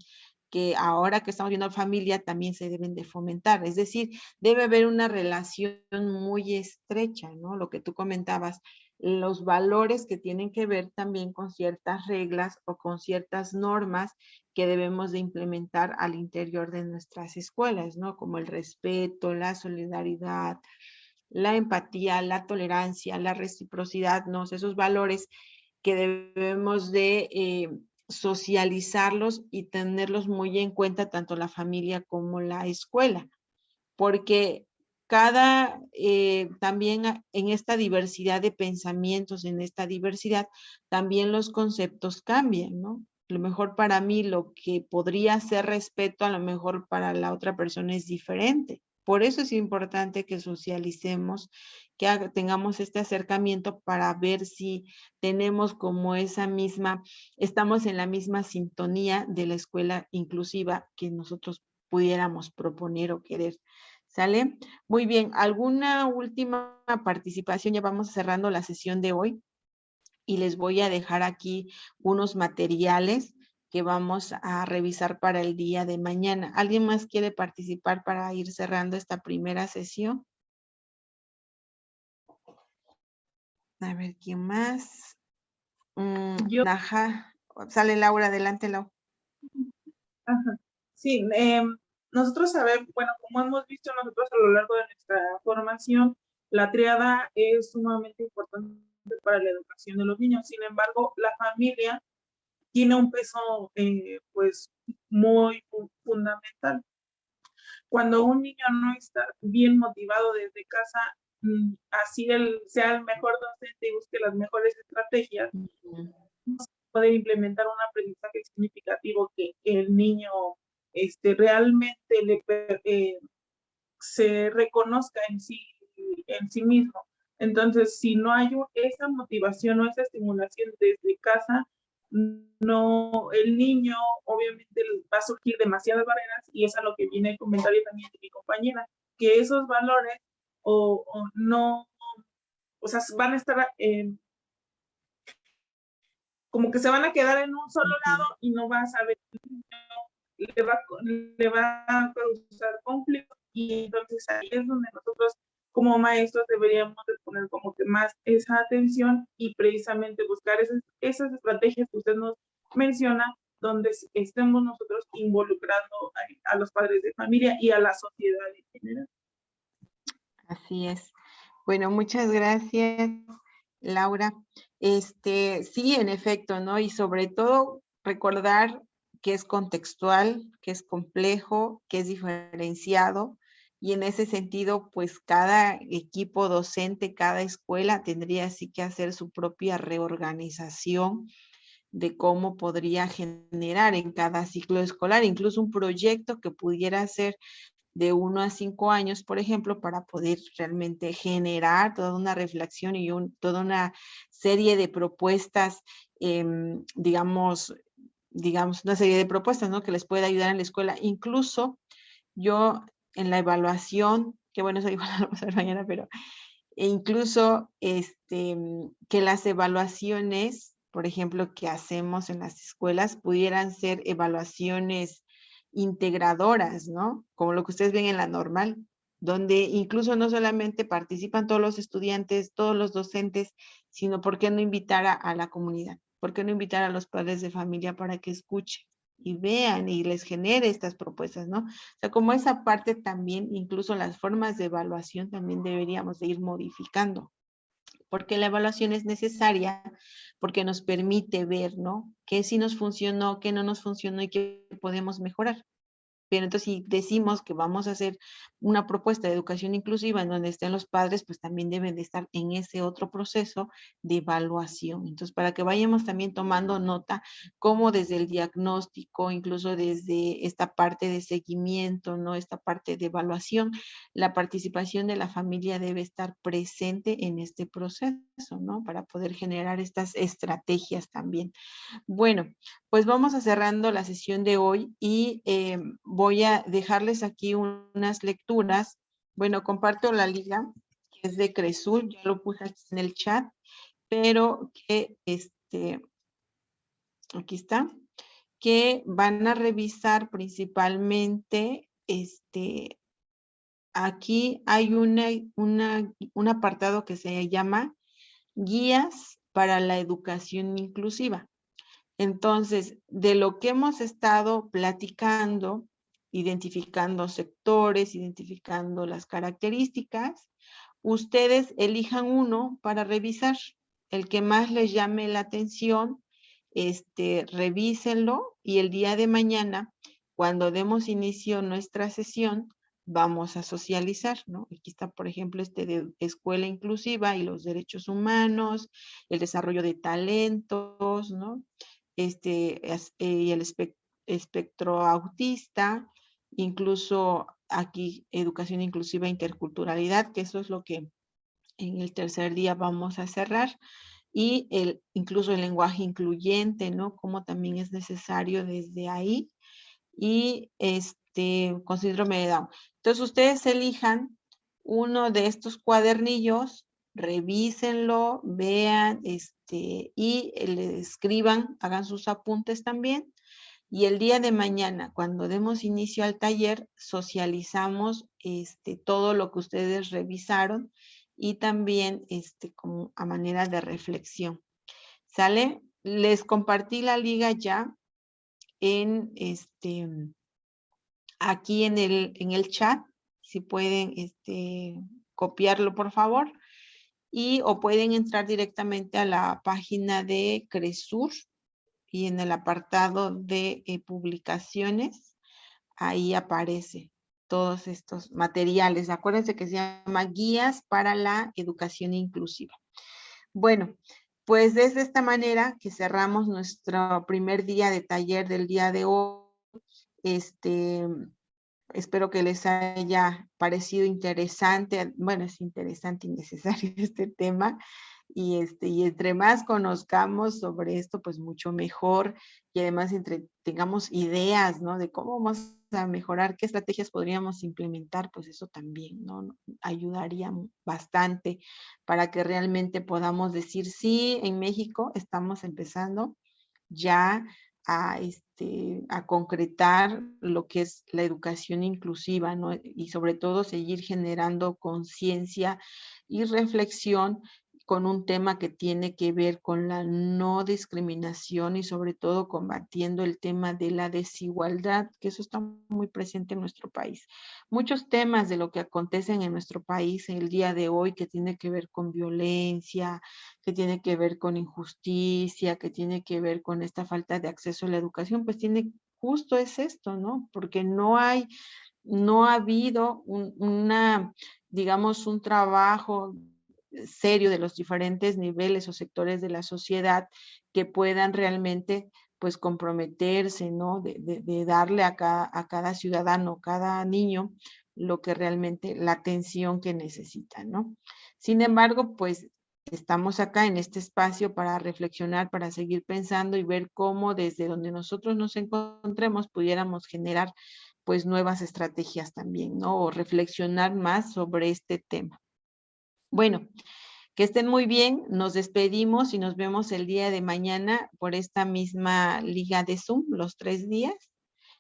que ahora que estamos viendo familia, también se deben de fomentar. Es decir, debe haber una relación muy estrecha, ¿no? Lo que tú comentabas, los valores que tienen que ver también con ciertas reglas o con ciertas normas que debemos de implementar al interior de nuestras escuelas, ¿no? Como el respeto, la solidaridad, la empatía, la tolerancia, la reciprocidad, ¿no? Esos valores que debemos de socializarlos y tenerlos muy en cuenta tanto la familia como la escuela, porque también en esta diversidad de pensamientos, en esta diversidad, también los conceptos cambian, ¿no? A lo mejor para mí lo que podría ser respeto, a lo mejor para la otra persona es diferente. Por eso es importante que socialicemos, que tengamos este acercamiento para ver si tenemos como estamos en la misma sintonía de la escuela inclusiva que nosotros pudiéramos proponer o querer. ¿Sale? Muy bien. ¿Alguna última participación? Ya vamos cerrando la sesión de hoy y les voy a dejar aquí unos materiales que vamos a revisar para el día de mañana. ¿Alguien más quiere participar para ir cerrando esta primera sesión? A ver, ¿quién más? Yo. Ajá. Sale Laura, adelante, Laura. Ajá. Sí, nosotros sabemos, bueno, como hemos visto nosotros a lo largo de nuestra formación, la triada es sumamente importante para la educación de los niños. Sin embargo, la familia tiene un peso, pues, muy fundamental. Cuando un niño no está bien motivado desde casa, así él sea el mejor docente y busque las mejores estrategias, no se puede implementar un aprendizaje significativo que el niño realmente se reconozca en sí mismo. Entonces, si no hay esa motivación o esa estimulación desde casa, no, el niño obviamente va a surgir demasiadas barreras, y es a lo que viene el comentario también de mi compañera, que esos valores no, o sea, van a estar como que se van a quedar en un solo lado y no va a saber, le va a causar conflicto, y entonces ahí es donde nosotros como maestros deberíamos de poner como que más esa atención y precisamente buscar esas estrategias que usted nos menciona, donde estemos nosotros involucrando a los padres de familia y a la sociedad en general. Así es. Bueno, muchas gracias, Laura. Sí, en efecto, ¿no? Y sobre todo recordar que es contextual, que es complejo, que es diferenciado, y en ese sentido, pues cada equipo docente, cada escuela tendría así que hacer su propia reorganización de cómo podría generar en cada ciclo escolar, incluso un proyecto que pudiera ser de 1 a 5 años, por ejemplo, para poder realmente generar toda una reflexión y toda una serie de propuestas, digamos, una serie de propuestas, ¿no? Que les pueda ayudar en la escuela. Incluso yo en la evaluación, que bueno, eso igual lo vamos a ver mañana, pero incluso que las evaluaciones, por ejemplo, que hacemos en las escuelas, pudieran ser evaluaciones integradoras, ¿no? Como lo que ustedes ven en la normal, donde incluso no solamente participan todos los estudiantes, todos los docentes, sino ¿por qué no invitar a la comunidad? ¿Por qué no invitar a los padres de familia para que escuchen y vean y les genere estas propuestas, ¿no? O sea, como esa parte también, incluso las formas de evaluación también deberíamos de ir modificando, porque la evaluación es necesaria, porque nos permite ver, ¿no? Qué sí nos funcionó, qué no nos funcionó y qué podemos mejorar. Pero entonces si decimos que vamos a hacer una propuesta de educación inclusiva en donde estén los padres, pues también deben de estar en ese otro proceso de evaluación. Entonces, para que vayamos también tomando nota, cómo desde el diagnóstico, incluso desde esta parte de seguimiento, ¿no? Esta parte de evaluación, la participación de la familia debe estar presente en este proceso, ¿no? Para poder generar estas estrategias también. Bueno, pues vamos a cerrando la sesión de hoy y voy a dejarles aquí unas lecturas. Bueno, comparto la liga, que es de Cresul, ya lo puse aquí en el chat, pero que aquí está, que van a revisar principalmente, aquí hay un apartado que se llama Guías para la Educación Inclusiva. Entonces, de lo que hemos estado platicando, identificando sectores, identificando las características, ustedes elijan uno para revisar. El que más les llame la atención, revísenlo, y el día de mañana, cuando demos inicio a nuestra sesión, vamos a socializar, ¿no? Aquí está, por ejemplo, de escuela inclusiva y los derechos humanos, el desarrollo de talentos, ¿no? Y el espectro autista, incluso aquí educación inclusiva e interculturalidad, que eso es lo que en el tercer día vamos a cerrar, y incluso el lenguaje incluyente, ¿no? Como también es necesario desde ahí, y con síndrome de Down. Entonces ustedes elijan uno de estos cuadernillos, revísenlo, vean, y le escriban, hagan sus apuntes también, y el día de mañana, cuando demos inicio al taller, socializamos todo lo que ustedes revisaron y también como a manera de reflexión. ¿Sale? Les compartí la liga ya en aquí en el chat, si pueden copiarlo por favor, o pueden entrar directamente a la página de Cresur y en el apartado de publicaciones, ahí aparece todos estos materiales. Acuérdense que se llama Guías para la Educación Inclusiva. Bueno, pues es de esta manera que cerramos nuestro primer día de taller del día de hoy. Espero que les haya parecido interesante. Bueno, es interesante y necesario este tema. Y entre más conozcamos sobre esto, pues mucho mejor. Y además tengamos ideas, ¿no? De cómo vamos a mejorar, qué estrategias podríamos implementar, pues eso también, ¿no? Ayudaría bastante para que realmente podamos decir, sí, en México estamos empezando ya a concretar lo que es la educación inclusiva, ¿no? Y sobre todo seguir generando conciencia y reflexión con un tema que tiene que ver con la no discriminación y sobre todo combatiendo el tema de la desigualdad, que eso está muy presente en nuestro país. Muchos temas de lo que acontecen en nuestro país en el día de hoy que tiene que ver con violencia, que tiene que ver con injusticia, que tiene que ver con esta falta de acceso a la educación, pues justo es esto, ¿no? Porque no ha habido digamos, un trabajo serio de los diferentes niveles o sectores de la sociedad que puedan realmente pues comprometerse, ¿no? De darle a cada ciudadano, cada niño, lo que realmente, la atención que necesita, ¿no? Sin embargo, pues estamos acá en este espacio para reflexionar, para seguir pensando y ver cómo desde donde nosotros nos encontremos pudiéramos generar pues nuevas estrategias también, ¿no? O reflexionar más sobre este tema. Bueno, que estén muy bien, nos despedimos y nos vemos el día de mañana por esta misma liga de Zoom, los 3 días.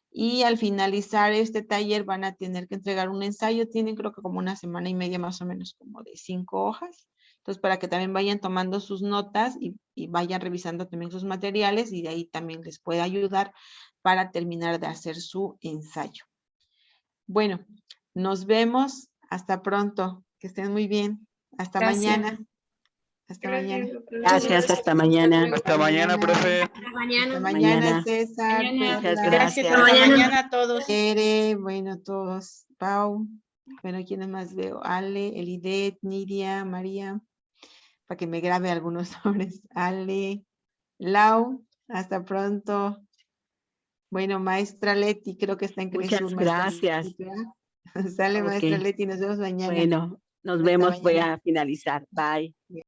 Y al finalizar este taller van a tener que entregar un ensayo, tienen creo que como una semana y media más o menos, como de 5 hojas. Entonces, para que también vayan tomando sus notas y vayan revisando también sus materiales y de ahí también les puede ayudar para terminar de hacer su ensayo. Bueno, nos vemos. Hasta pronto. Que estén muy bien. Hasta mañana. Hasta mañana. Gracias, hasta mañana. Hasta mañana, profe. Hasta mañana, César. Muchas Perla. gracias. Hasta mañana a todos. Bueno, todos. Pau. Bueno, ¿quiénes más veo? Ale, Elidet, Nidia, María. Para que me grabe algunos nombres. Ale, Lau. Hasta pronto. Bueno, maestra Leti, creo que está en Cresur. Muchas gracias. Sale, Ok. maestra Leti, nos vemos mañana. Bueno, nos Hasta vemos, voy mañana. a finalizar. Bye.